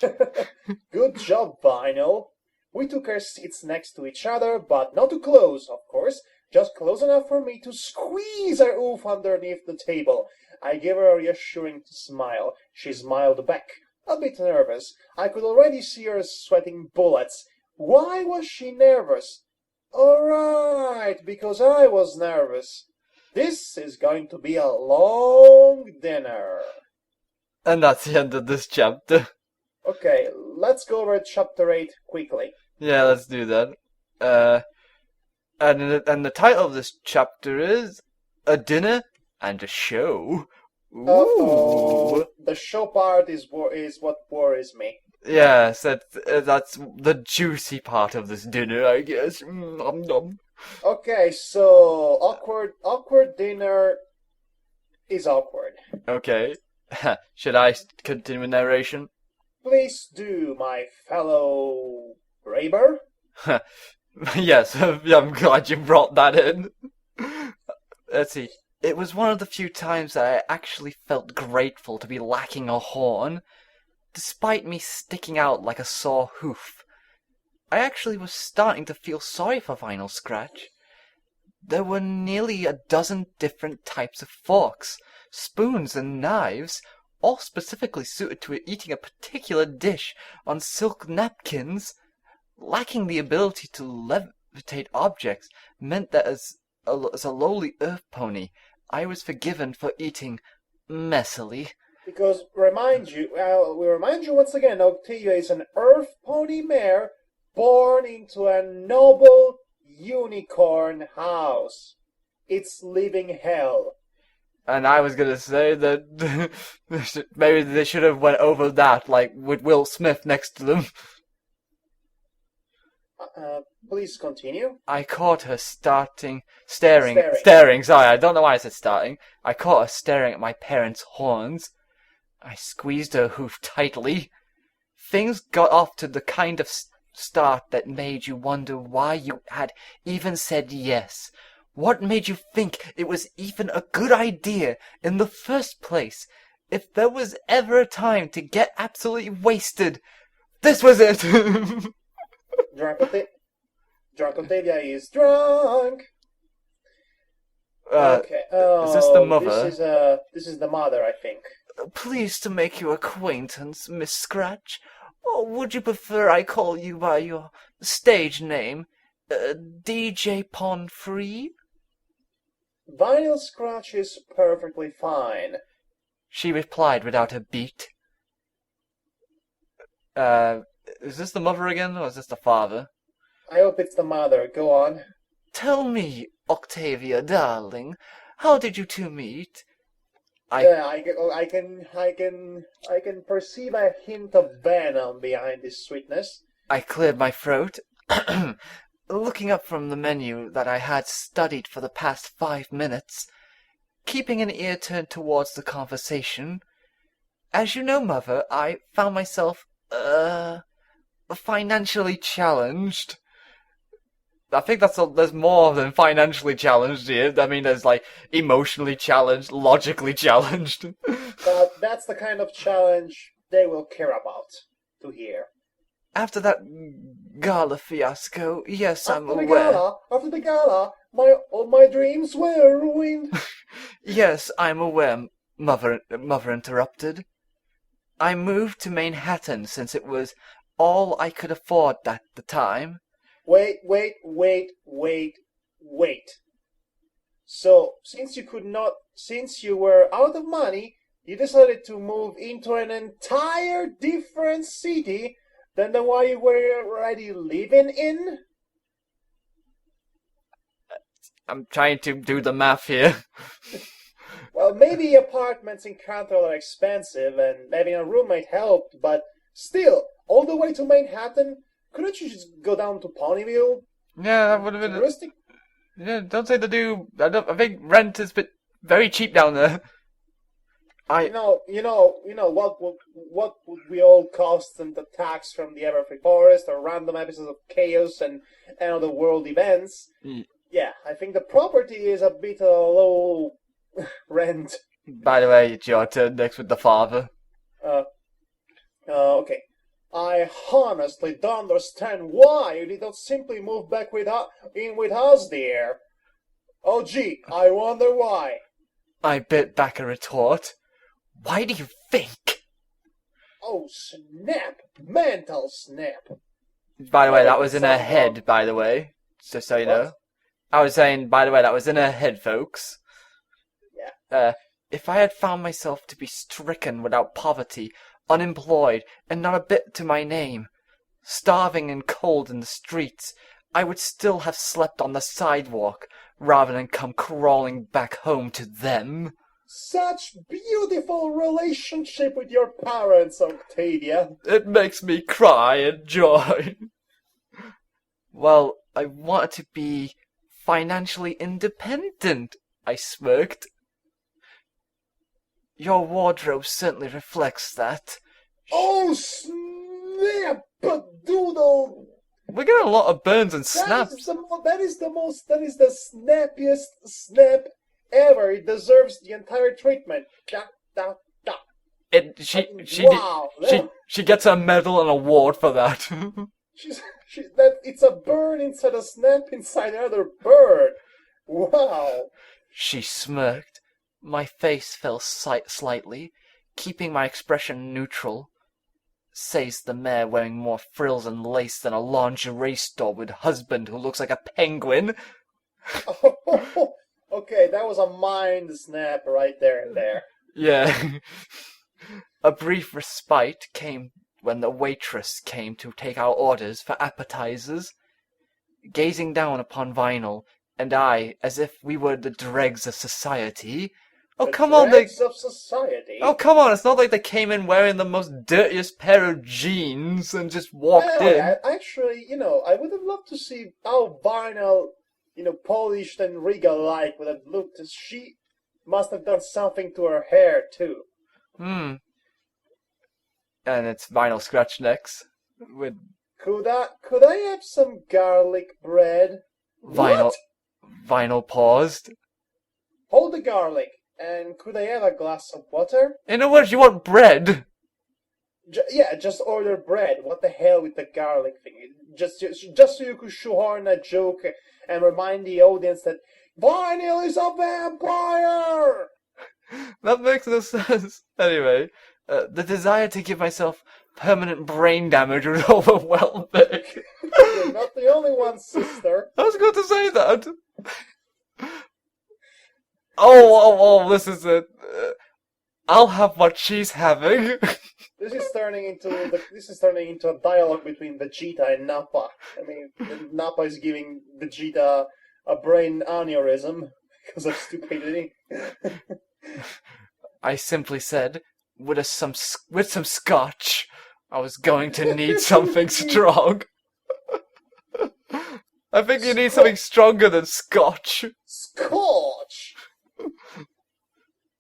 Good job, Vinyl. We took our seats next to each other, but not too close, of course. Just close enough for me to squeeze her oof underneath the table. I gave her a reassuring smile. She smiled back, a bit nervous. I could already see her sweating bullets. Why was she nervous? All right, because I was nervous. This is going to be a long dinner. And that's the end of this chapter. Okay, let's go over chapter 8 quickly. Yeah, let's do that. And the title of this chapter is A Dinner and a Show. Ooh. Uh-oh. The show part is what worries me. Yes, that's the juicy part of this dinner, I guess. Nom nom. Okay, so awkward dinner is awkward. Okay. Should I continue narration? Please do, my fellow Raber. Yes, I'm glad you brought that in. Let's see. It was one of the few times that I actually felt grateful to be lacking a horn. Despite me sticking out like a sore hoof, I actually was starting to feel sorry for Vinyl Scratch. There were nearly a dozen different types of forks, spoons, and knives, all specifically suited to eating a particular dish on silk napkins. Lacking the ability to levitate objects meant that as a lowly earth pony, I was forgiven for eating messily. Because we remind you once again, Octavia is an earth pony mare born into a noble unicorn house. It's living hell. And I was gonna say that maybe they should have went over that, like with Will Smith next to them. Please continue. I caught her staring. Sorry, I don't know why I said starting. I caught her staring at my parents' horns. I squeezed her hoof tightly. Things got off to the kind of start that made you wonder why you had even said yes. What made you think it was even a good idea in the first place? If there was ever a time to get absolutely wasted, this was it! Drunk Octavia is drunk. Okay. Is this the mother? This is the mother, I think. Pleased to make your acquaintance, Miss Scratch. Or would you prefer I call you by your stage name, DJ Pon-Free? Vinyl Scratch is perfectly fine, she replied without a beat. Is this the mother again, or is this the father? I hope it's the mother. Go on. Tell me, Octavia, darling, how did you two meet? Yeah, I can perceive a hint of venom behind this sweetness. I cleared my throat, looking up from the menu that I had studied for the past 5 minutes, keeping an ear turned towards the conversation. As you know, Mother, I found myself, financially challenged. I think there's more than financially challenged here. I mean, there's like emotionally challenged, logically challenged. But that's the kind of challenge they will care about to hear. After that gala fiasco, yes, I'm After aware. after the gala, all my dreams were ruined. Yes, I'm aware, Mother interrupted. I moved to Manhattan since it was all I could afford at the time. Wait. So, since you were out of money, you decided to move into an entire different city than the one you were already living in? I'm trying to do the math here. Well, maybe apartments in Canton are expensive and having a roommate helped, but still, all the way to Manhattan? Couldn't you just go down to Ponyville? Yeah, that would have been... Touristic? Yeah, don't say the do. I think rent is very cheap down there. You know what would we all cost and the tax from the Everfree Forest or random episodes of Chaos and other world events? Yeah, I think the property is a bit low rent. By the way, it's your turn next with the father. Okay. I honestly don't understand why you did not simply move back in with us, dear. Oh gee, I wonder why. I bit back a retort. Why do you think? Oh snap! Mental snap! By the way, that was in her head, by the way. Just so you know. I was saying, by the way, that was in her head, folks. Yeah. If I had found myself to be stricken without poverty, unemployed, and not a bit to my name, starving and cold in the streets, I would still have slept on the sidewalk rather than come crawling back home to them. Such beautiful relationship with your parents, Octavia. It makes me cry in joy. Well, I wanted to be financially independent, I smirked. Your wardrobe certainly reflects that. Oh snap! But doodle! We get a lot of burns and snaps. That is the snappiest snap ever. It deserves the entire treatment. Wow. She gets a medal and award for that. It's a bird inside a snap inside another bird. Wow. She smirked. My face fell slightly, keeping my expression neutral. Says the mayor wearing more frills and lace than a lingerie store with husband who looks like a penguin. Okay, that was a mind snap right there and there. Yeah. A brief respite came when the waitress came to take our orders for appetizers. Gazing down upon Vinyl, and I, as if we were the dregs of society. Oh, come on, of society? Oh, come on, it's not like they came in wearing the most dirtiest pair of jeans and just walked in. Actually, I would have loved to see how Vinyl, polished and regal-like would have looked. She must have done something to her hair, too. And it's Vinyl scratch necks. Could I have some garlic bread? Vinyl paused. Hold the garlic. And could I have a glass of water? In other words, you want bread? Just order bread. What the hell with the garlic thing? Just so you could shoehorn a joke and remind the audience that Vinyl is a vampire! That makes no sense. Anyway, the desire to give myself permanent brain damage was overwhelming. You're not the only one, sister. I was going to say that. Oh, this is it. I'll have what she's having. This is turning into a dialogue between Vegeta and Nappa. I mean, Nappa is giving Vegeta a brain aneurysm because of stupidity. I simply said, with some scotch, I was going to need something strong. I think you need something stronger than scotch. Scotch!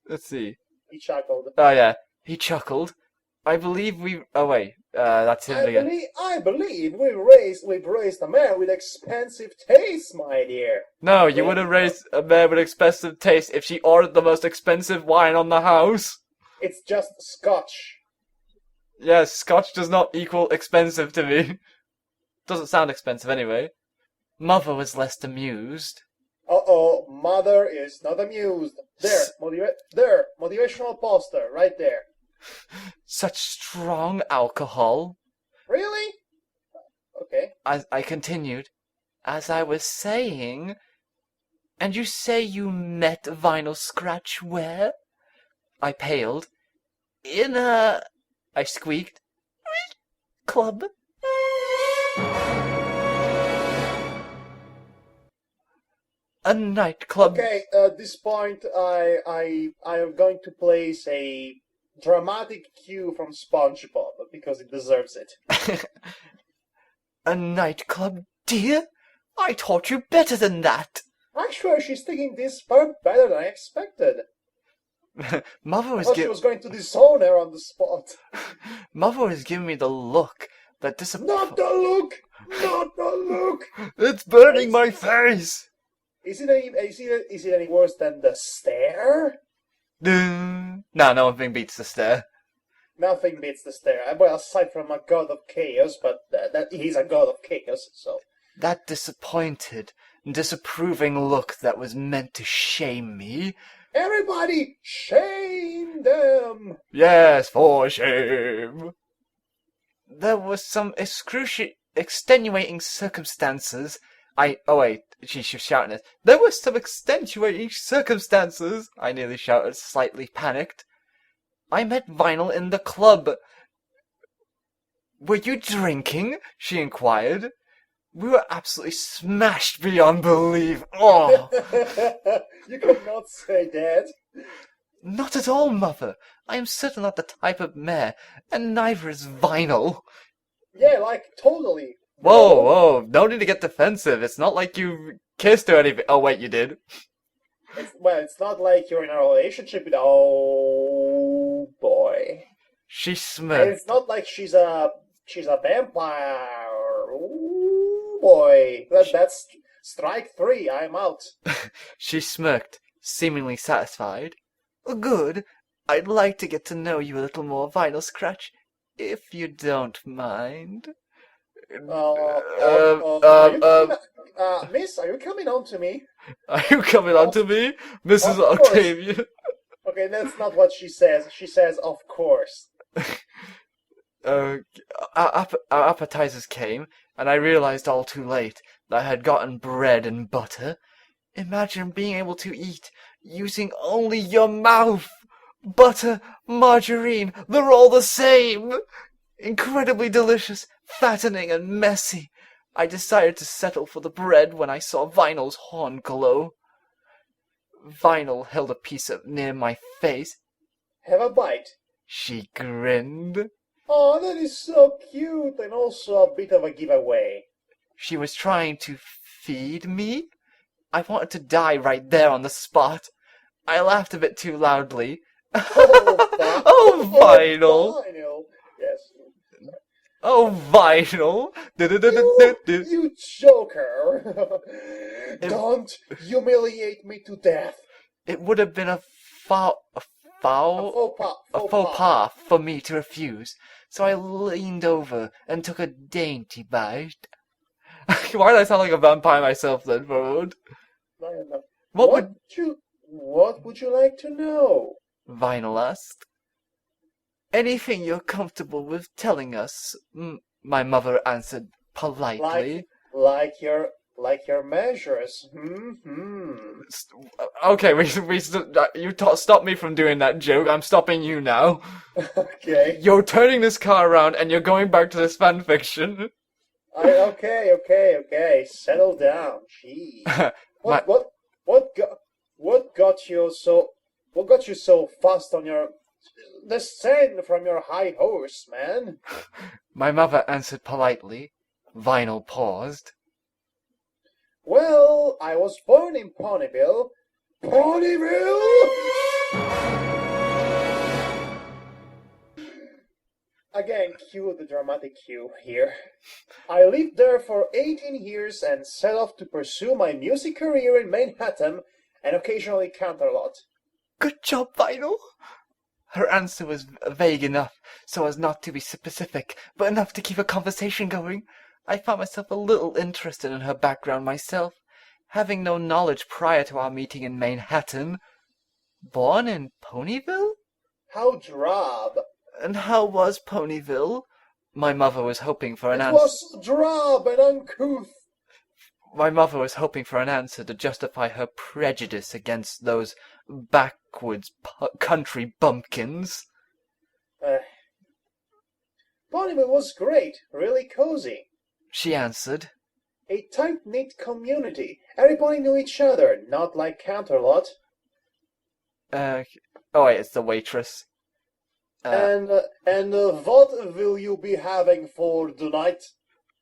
Let's see. He chuckled. Oh yeah, he chuckled. I believe we. Oh wait, that's him again. I believe we've raised a man with expensive taste, my dear. No, you would have raised a man with expensive taste if she ordered the most expensive wine on the house. It's just scotch. Yes, scotch does not equal expensive to me. Doesn't sound expensive anyway. Mother was less amused. Uh-oh, mother is not amused. There, motivational poster, right there. Such strong alcohol. Really? Okay. I continued, as I was saying, and you say you met Vinyl Scratch where? I paled. In a... I squeaked. Club. A nightclub. Okay, at this point, I am going to place a dramatic cue from SpongeBob because it deserves it. A nightclub, dear? I taught you better than that. Actually, she's taking this part better than I expected. Mother was she was going to disown her on the spot. Mother was giving me the look that Not the look! Not the look! It's burning my face! Is it any worse than the stare? No, nothing beats the stare. Nothing beats the stare. Well, aside from a god of chaos, but that he's a god of chaos, so... That disappointed, disapproving look that was meant to shame me. Everybody, shame them! Yes, for shame. There was some extenuating circumstances. Oh wait, she's shouting it. There were some extenuating circumstances, I nearly shouted, slightly panicked. I met Vinyl in the club. Were you drinking? She inquired. We were absolutely smashed beyond belief. Oh! You cannot say that. Not at all, Mother. I am certainly not the type of mare, and neither is Vinyl. Yeah, like, totally. Whoa, no need to get defensive. It's not like you kissed or anything. Oh, wait, you did. It's not like you're in a relationship with... Oh, boy. She smirked. And it's not like she's a vampire. Oh, boy. That's strike 3. I'm out. She smirked, seemingly satisfied. Good. I'd like to get to know you a little more, Vinyl Scratch, if you don't mind. Miss, are you coming on to me? Are you coming on to me, Mrs. Octavia? Okay, that's not what she says. She says, of course. Our appetizers came, and I realized all too late that I had gotten bread and butter. Imagine being able to eat using only your mouth. Butter, margarine, they're all the same. Incredibly delicious, fattening, and messy. I decided to settle for the bread when I saw Vinyl's horn glow. Vinyl held a piece up near my face. Have a bite. She grinned. Oh, that is so cute, and also a bit of a giveaway. She was trying to feed me? I wanted to die right there on the spot. I laughed a bit too loudly. Oh, Vinyl! Vinyl! Yes. Oh, Vinyl! You joker! Don't humiliate me to death! It would have been a faux pas for me to refuse, so I leaned over and took a dainty bite. Why did I sound like a vampire myself then, for a moment? No. What would you like to know? Vinyl asked. Anything you're comfortable with telling us, my mother answered politely. Like your measures. Okay, you stop me from doing that joke. I'm stopping you now. Okay. You're turning this car around and you're going back to this fan fiction. Okay. Settle down. Jeez. My, What got you so fast on your descend from your high horse, man? my mother answered politely. Vinyl paused. Well, I was born in Ponyville. Ponyville? Again, cue the dramatic cue here. I lived there for 18 years and set off to pursue my music career in Manhattan and occasionally Canterlot. Good job, Vinyl. Her answer was vague enough so as not to be specific, but enough to keep a conversation going. I found myself a little interested in her background myself, having no knowledge prior to our meeting in Manhattan. Born in Ponyville? How drab. And how was Ponyville? My mother was hoping for an answer. It was drab and uncouth. My mother was hoping for an answer to justify her prejudice against those backwoods country bumpkins. Ponyville was great, really cozy. She answered. A tight-knit community. Everybody knew each other, not like Canterlot. Oh wait, it's the waitress. And what will you be having for tonight?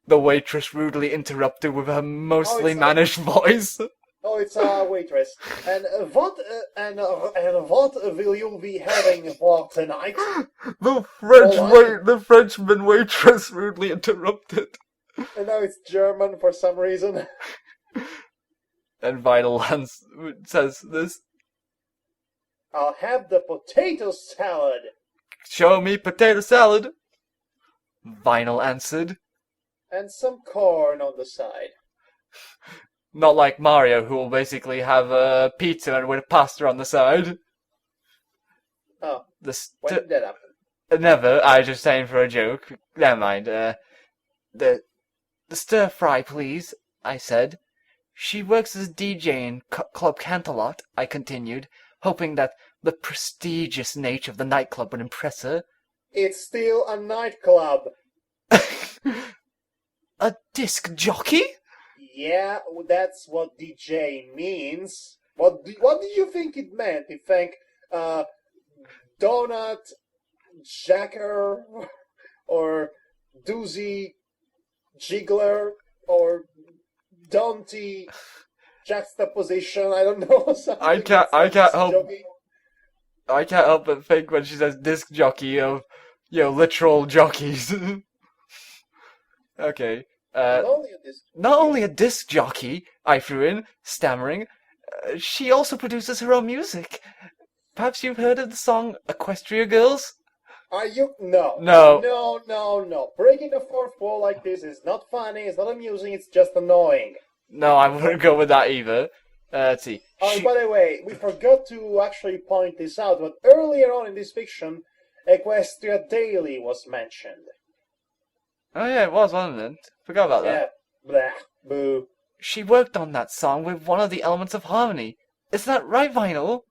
The waitress rudely interrupted with her mostly mannish voice. Oh, it's a waitress. And what will you be having for tonight? The Frenchman waitress rudely interrupted. And now it's German for some reason. And Vinyl says this. I'll have the potato salad. Show me potato salad. Vinyl answered. And some corn on the side. Not like Mario, who will basically have a pizza and with pasta on the side. Oh, when did that happen? Never, I was just saying for a joke. Never mind. The stir fry, please, I said. She works as DJ in Club Canterlot, I continued, hoping that the prestigious nature of the nightclub would impress her. It's still a nightclub. A disc jockey? Yeah, that's what DJ means. What do you think it meant? You think, donut, jacker, or doozy, jiggler, or Dante, juxtaposition, I don't know. I can't help but think when she says disc jockey of, literal jockeys. Okay. Not only a disc jockey, I threw in, stammering, she also produces her own music. Perhaps you've heard of the song Equestria Girls? Are you? No. No. Breaking the fourth wall like this is not funny, it's not amusing, it's just annoying. No, I wouldn't go with that either. Let's see. Oh, by the way, we forgot to actually point this out, but earlier on in this fiction, Equestria Daily was mentioned. Oh yeah, it was, wasn't it? Forgot about that. Yeah. Blah. Boo. She worked on that song with one of the elements of harmony. Is that right, Vinyl?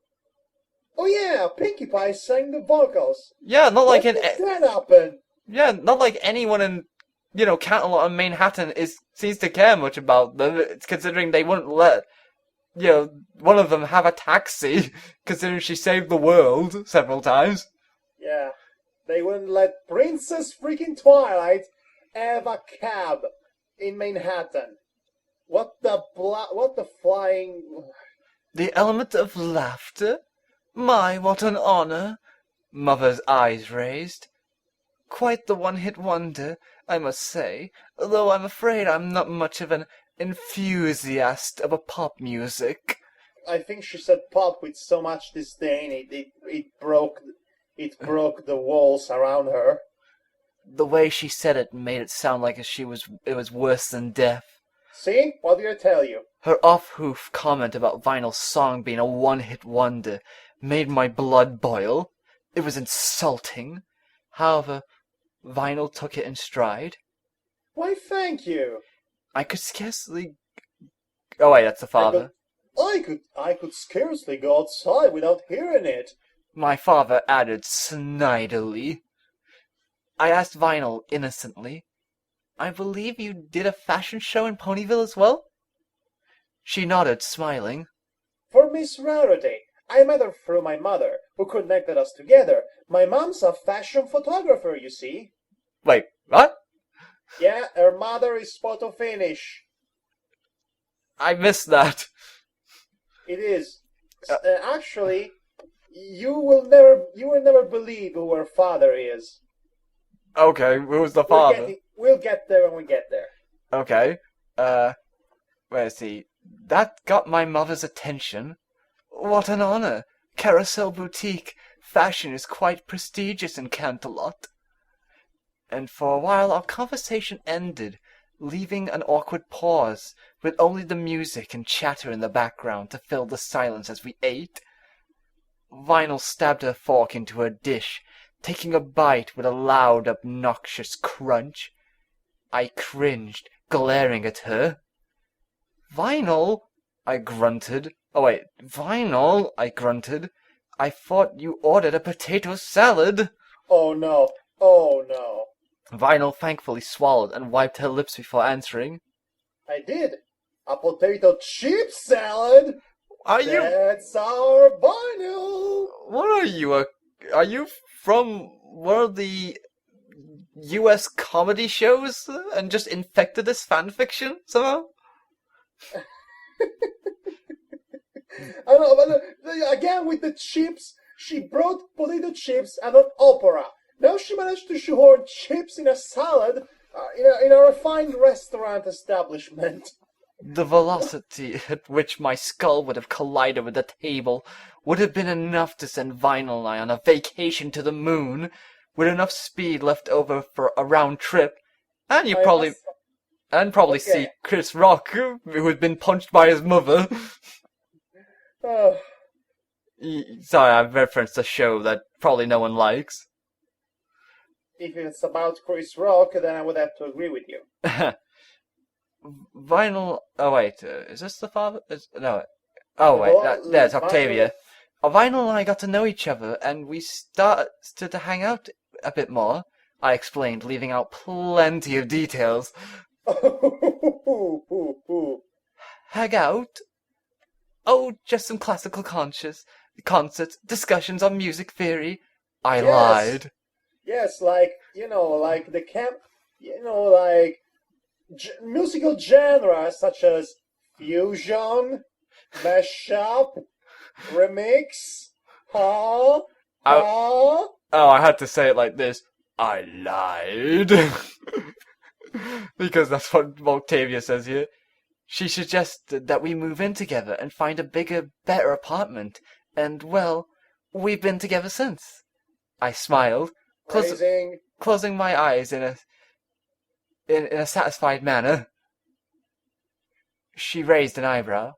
Oh yeah, Pinkie Pie sang the vocals. Yeah, not like When did that happen? Yeah, not like anyone in, Canterlot and Manhattan seems to care much about them, considering they wouldn't let, one of them have a taxi, considering she saved the world several times. Yeah, they wouldn't let Princess freaking Twilight have a cab in Manhattan. What the flying... The element of laughter? My, what an honor! Mother's eyes raised. Quite the one-hit wonder, I must say, though I'm afraid I'm not much of an enthusiast of a pop music. I think she said pop with so much disdain it broke the walls around her. The way she said it made it sound like it was worse than death. See? What did I tell you? Her off-hoof comment about Vinyl's song being a one-hit wonder made my blood boil. It was insulting. However, Vinyl took it in stride. Why, thank you. I could scarcely... Oh wait, that's the father. I could scarcely go outside without hearing it. My father added snidely. I asked Vinyl innocently, I believe you did a fashion show in Ponyville as well? She nodded, smiling. For Miss Rarity. I met her through my mother, who connected us together. My mom's a fashion photographer, you see. Wait, what? Yeah, her mother is photo finish. I missed that. It is. Actually, you will never believe who her father is. Okay, who's the father? We'll get there when we get there. Okay, where's he? That got my mother's attention. What an honor! Carousel Boutique. Fashion is quite prestigious in Canterlot. And for a while our conversation ended, leaving an awkward pause, with only the music and chatter in the background to fill the silence as we ate. Vinyl stabbed her fork into her dish, taking a bite with a loud, obnoxious crunch. I cringed, glaring at her. Vinyl, I grunted. Oh wait, Vinyl, I grunted. I thought you ordered a potato salad. Oh no, oh no. Vinyl thankfully swallowed and wiped her lips before answering. I did. A potato chip salad? That's our Vinyl! What are you, are you from one of the US comedy shows and just infected this fanfiction somehow? I don't know, but again with the chips, she brought potato chips and an opera. Now she managed to shoehorn chips in a salad in a refined restaurant establishment. The velocity at which my skull would have collided with the table would have been enough to send Vinyl and I on a vacation to the moon, with enough speed left over for a round trip, and you probably see Chris Rock, who had been punched by his mother. Sorry, I've referenced a show that probably no one likes. If it's about Chris Rock, then I would have to agree with you. Vinyl. Oh wait, is this the father? No. Oh wait, there's Octavia. Vinyl and I got to know each other, and we started to hang out a bit more. I explained, leaving out plenty of details. Hang out? Oh, just some classical concerts, discussions on music theory. I lied. Yes, like the camp, like musical genres such as fusion, mashup, remix, Oh, I had to say it like this. I lied. Because that's what Octavia says here. She suggested that we move in together and find a bigger, better apartment. And, well, we've been together since. I smiled, closing my eyes in a satisfied manner. She raised an eyebrow.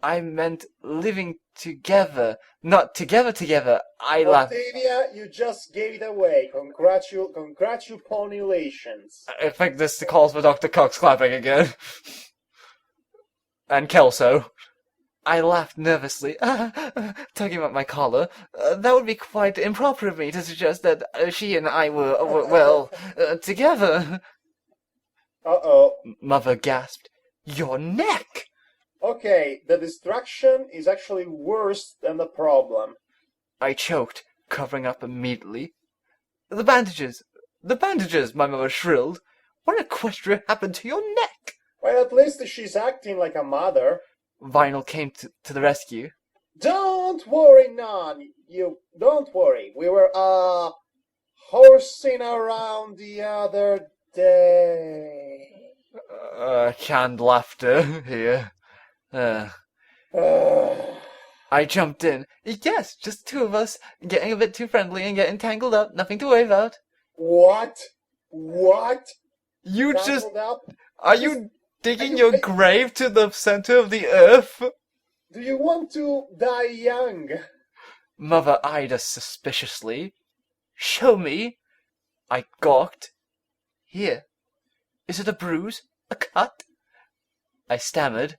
I meant living together, not together. I laughed. Octavia, you just gave it away. Congratulations. I think this calls for Dr. Cox clapping again. And Kelso. I laughed nervously, tugging at my collar. That would be quite improper of me to suggest that she and I were together. Uh-oh. Mother gasped. Your neck! Okay, the distraction is actually worse than the problem. I choked, covering up immediately. The bandages, my mother shrilled. What equestria happened to your neck? Well, at least she's acting like a mother. Vinyl came to the rescue. Don't worry, Nan. Don't worry. We were, horsing around the other day. Canned laughter here. I jumped in. Yes, just two of us, getting a bit too friendly and getting tangled up. Nothing to worry about. What? You tangled just... up? Are you digging your grave to the center of the earth? Do you want to die young? Mother eyed us suspiciously. Show me. I gawked. Here. Is it a bruise? A cut? I stammered.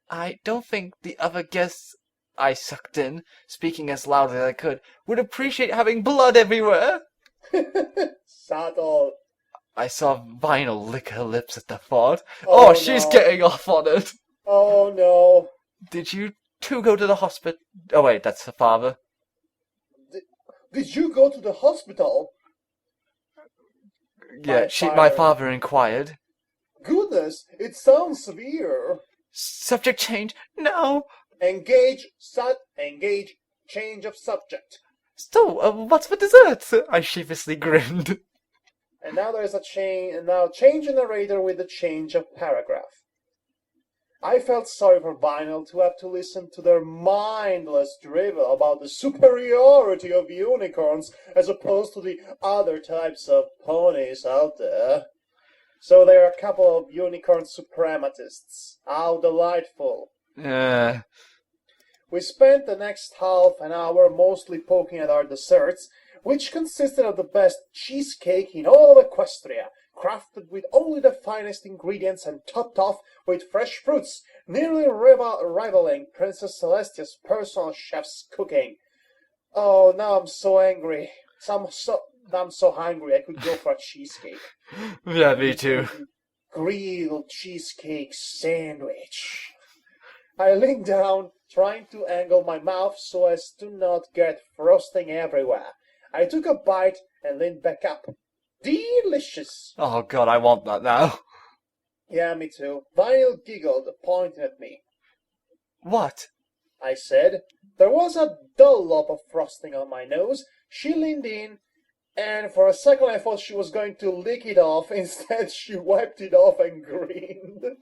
I don't think the other guests, I sucked in, speaking as loudly as I could, would appreciate having blood everywhere. Subtle. I saw Vinyl lick her lips at the thought. Oh, Oh, she's no. getting off on it. Oh no. Did you two go to the hospital? Oh wait, that's her father. Did you go to the hospital? Yeah, my father inquired. Goodness, it sounds severe. Subject change? No. Engage, change of subject. So, what's for dessert? I sheepishly grinned. And now there's a change, and now change the narrator with the change of paragraph. I felt sorry for Vinyl to have to listen to their mindless drivel about the superiority of unicorns as opposed to the other types of ponies out there. So there are a couple of unicorn suprematists. How delightful. We spent the next half an hour mostly poking at our desserts, which consisted of the best cheesecake in all of Equestria, crafted with only the finest ingredients and topped off with fresh fruits, nearly rivaling Princess Celestia's personal chef's cooking. Oh, now I'm so angry. I'm so hungry I could go for a cheesecake. Yeah, me too. Grilled cheesecake sandwich. I leaned down, trying to angle my mouth so as to not get frosting everywhere. I took a bite and leaned back up. Delicious! Oh god, I want that now. Yeah, me too. Vinyl giggled, pointing at me. What? I said. There was a dollop of frosting on my nose. She leaned in, and for a second I thought she was going to lick it off. Instead, she wiped it off and grinned.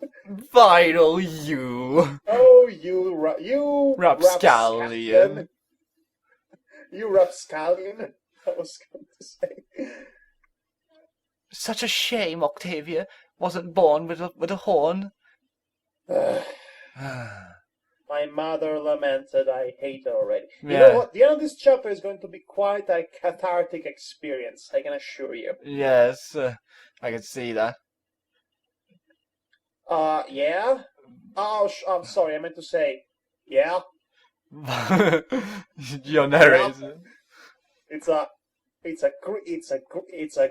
Vinyl, you! Oh, you rapscallion. You rapscallion, I was going to say. Such a shame Octavia wasn't born with a horn. My mother lamented. I hate her already. Yeah. You know what? The end of this chapter is going to be quite a cathartic experience, I can assure you. Yes, I can see that. Yeah? Oh, I'm sorry, I meant to say, yeah? Your narration. It's a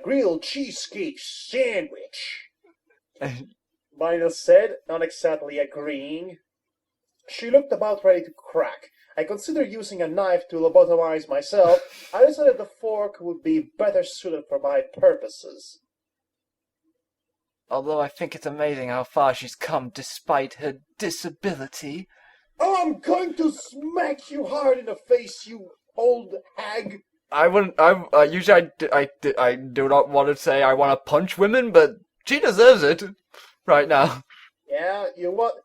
grilled cheesecake sandwich. Vinyl said, not exactly agreeing. She looked about ready to crack. I considered using a knife to lobotomize myself. I decided the fork would be better suited for my purposes. Although I think it's amazing how far she's come despite her disability. Oh, I'm going to smack you hard in the face, you old hag. I wouldn't. Usually I do not want to say I want to punch women, but she deserves it right now. Yeah, you want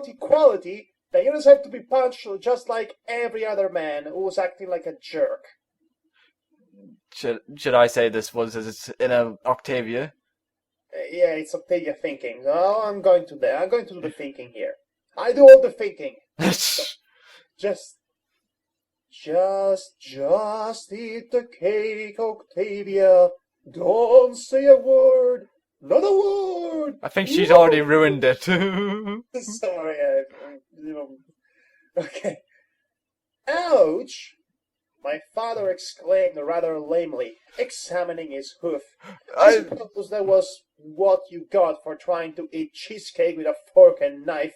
equality, then you just have to be punched just like every other man who's acting like a jerk. Should I say this was in a Octavia? Yeah, it's Octavia thinking. Oh, I'm going to do the thinking here. I do all the thinking. Just eat the cake, Octavia. Don't say a word. Not a word. I think she's already ruined it. Sorry. Okay. Ouch! My father exclaimed rather lamely, examining his hoof. I suppose that was what you got for trying to eat cheesecake with a fork and knife.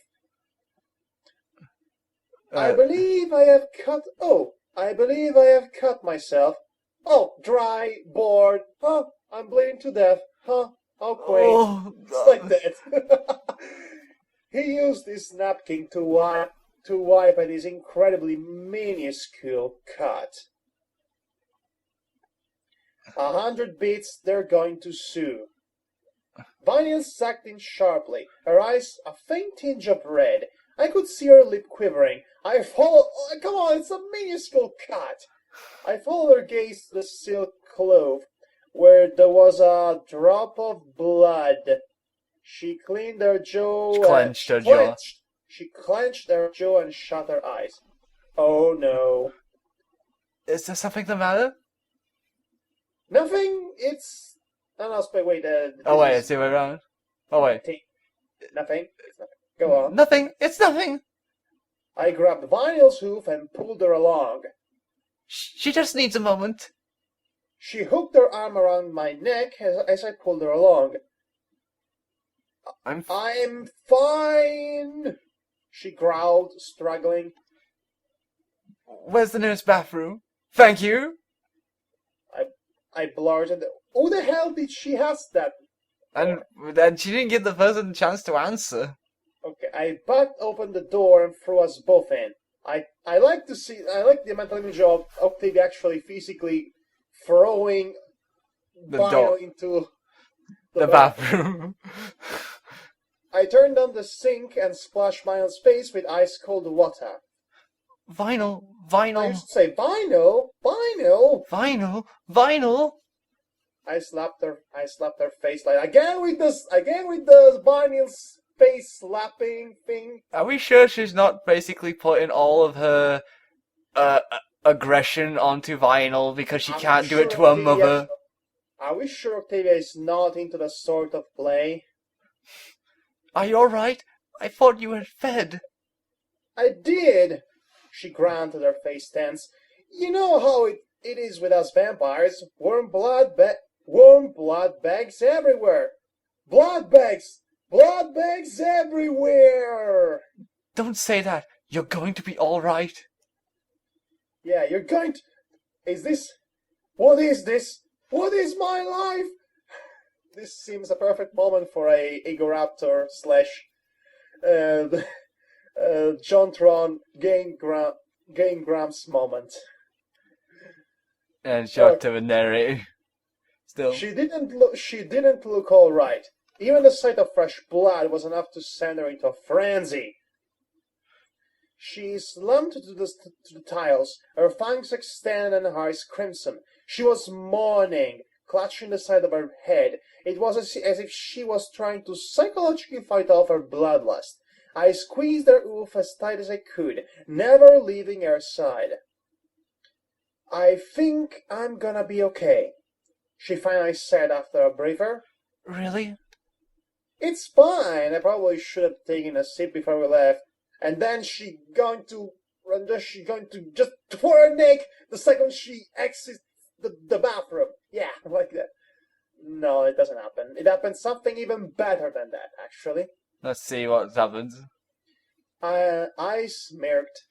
I believe I have cut myself. Oh, dry, bored. Huh, I'm bleeding to death. Huh, how quaint. Oh, it's like that. He used his napkin to wipe at his incredibly minuscule cut. 100 bits, they're going to sue. Vinyl sucked in sharply, her eyes a faint tinge of red. I could see her lip quivering. Come on, it's a minuscule cut. I followed her gaze to the silk cloth, where there was a drop of blood. She clenched her jaw. She clenched her jaw and shut her eyes. Oh no. Is there something the matter? Nothing. It's. No, wait. Oh wait, it's the other way around. Oh wait. Nothing. It's nothing. Go on. Nothing. It's nothing. I grabbed Vinyl's hoof and pulled her along. She just needs a moment. She hooked her arm around my neck as I pulled her along. I'm fine, she growled, struggling. Where's the nearest bathroom? Thank you. I blurted, who the hell did she ask that? And then she didn't give the person a chance to answer. Okay, I butt opened the door and threw us both in. I like the mental image of Octavia actually physically throwing The Vinyl door. into The bathroom. I turned on the sink and splashed Vinyl's face with ice cold water. Vinyl. I used to say, Vinyl, Vinyl. Vinyl. I slapped her face like again with the Vinyl's face slapping thing. Are we sure she's not basically putting all of her aggression onto Vinyl because she can't do it to her mother? Are we sure Octavia is not into the sort of play? Are you alright? I thought you were fed. I did. She grunted, her face tense. You know how it is with us vampires. Warm blood bags everywhere. Blood bags everywhere. Don't say that. You're going to be alright. Yeah, you're going to... What is this? What is my life? This seems a perfect moment for a Egoraptor / Jontron Game Grumps moment. And shot to the narrator. Still. She didn't look all right. Even the sight of fresh blood was enough to send her into a frenzy. She slumped to the tiles, her fangs extended and her eyes crimson. She was moaning, clutching the side of her head. It was as if she was trying to psychologically fight off her bloodlust. I squeezed her oof as tight as I could, never leaving her side. I think I'm gonna be okay, she finally said after a breather. Really? It's fine. I probably should have taken a sip before we left. And then she's going to just pour her neck the second she exits the bathroom. Yeah, like that. No, it doesn't happen. It happens something even better than that, actually. Let's see what happens. I smirked.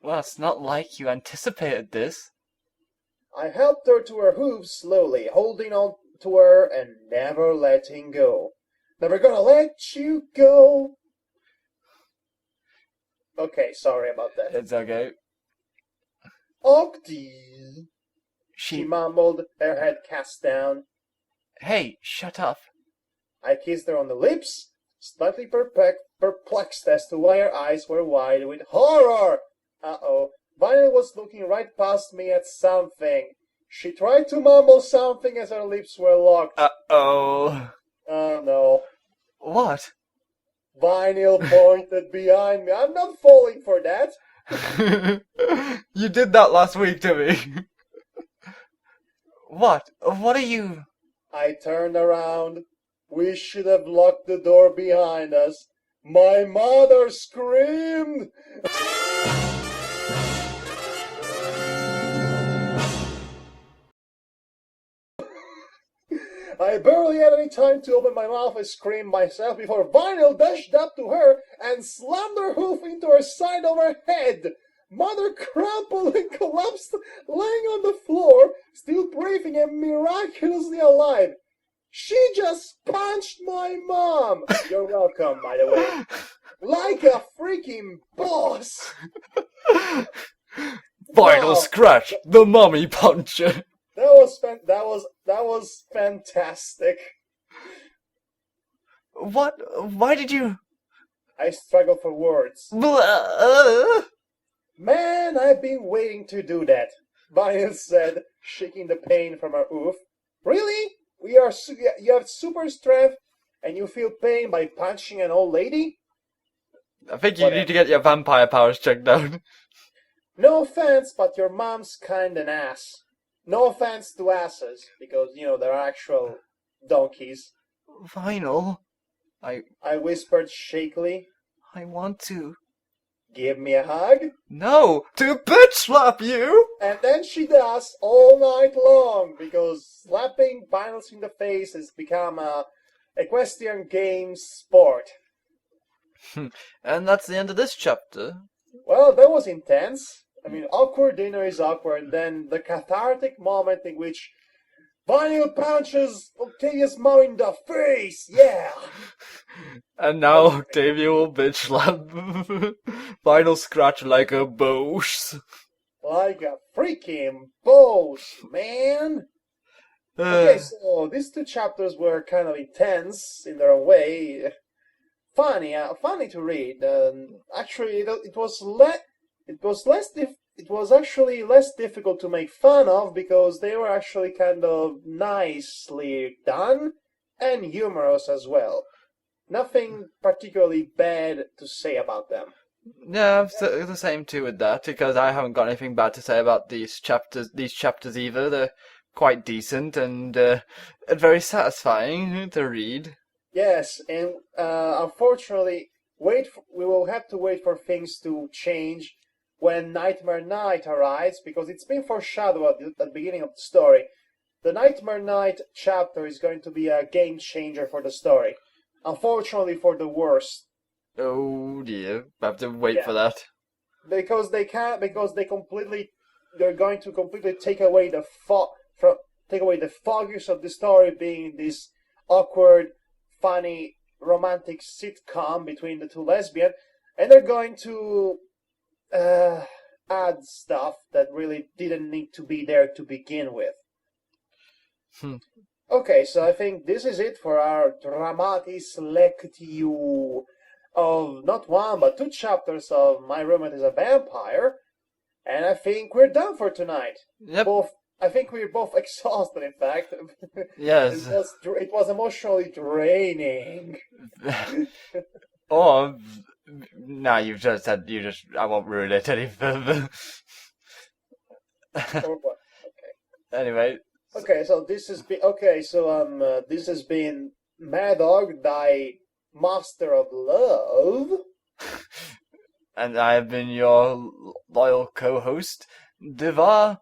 Well, it's not like you anticipated this. I helped her to her hooves slowly, holding on to her and never letting go. Never gonna let you go. Okay, sorry about that. It's okay. Octi, She mumbled, her head cast down. Hey, shut up. I kissed her on the lips, slightly perplexed as to why her eyes were wide with horror. Uh-oh. Vinyl was looking right past me at something. She tried to mumble something as her lips were locked. Uh-oh. Oh, no. What? Vinyl pointed behind me. I'm not falling for that. You did that last week to me. What? What are you... I turned around. We should have locked the door behind us. My mother screamed. I barely had any time to open my mouth and scream myself before Vinyl dashed up to her and slammed her hoof into her side of her head. Mother crumpled and collapsed, laying on the floor, still breathing and miraculously alive. She just punched my mom. You're welcome, by the way. Like a freaking boss. Final scratch, the mummy puncher. That was fantastic. What? Why did you... I struggled for words. Man, I've been waiting to do that, Vinyl said, shaking the pain from her oof. Really? You have super strength and you feel pain by punching an old lady? I think you need to get your vampire powers checked out. No offense, but your mom's kind an ass. No offense to asses, because, they're actual donkeys. Vinyl, I whispered shakily. I want to. give me a hug. No, to bitch slap you! And then she does all night long, because slapping vinyls in the face has become a equestrian games sport. And that's the end of this chapter. Well, that was intense. I mean, awkward dinner is awkward, and then the cathartic moment in which Vinyl punches Octavia's mom in the face, yeah! And now Octavia will bitch slap Vinyl scratch like a boss. Like a freaking boss, man! Okay, so these two chapters were kind of intense in their own way. Funny to read. Actually, it was actually less difficult to make fun of because they were actually kind of nicely done and humorous as well. Nothing particularly bad to say about them. Yeah, the same too with that, because I haven't got anything bad to say about these chapters either. They're quite decent and very satisfying to read. Yes, and unfortunately, we will have to wait for things to change when Nightmare Night arrives, because it's been foreshadowed at the beginning of the story. The Nightmare Night chapter is going to be a game changer for the story. Unfortunately, for the worst. Oh dear, I have to wait for that. Because they're going to completely take away the focus of the story being this awkward, funny, romantic sitcom between the two lesbians, and they're going to add stuff that really didn't need to be there to begin with. Okay, so I think this is it for our Dramatis Lectio of not one but two chapters of My Roommate is a Vampire, and I think we're done for tonight. Yep. I think we're both exhausted, in fact. Yes. It was emotionally draining. Oh, no, I won't ruin it any further. Okay. Anyway. Okay, so this has been Madhog, thy master of love. And I have been your loyal co-host, Diva,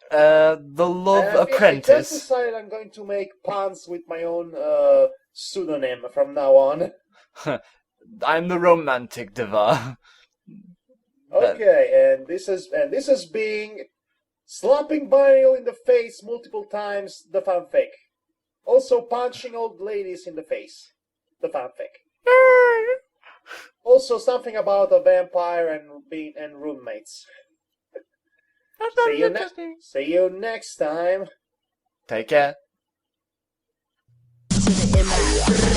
the love apprentice. I just decided I'm going to make puns with my own pseudonym from now on. I'm the romantic Diva. Okay, and this is being slapping Vinyl in the face multiple times, the fanfic. Also punching old ladies in the face, the fanfic. Also something about a vampire and roommates. See you next time. Take care. To the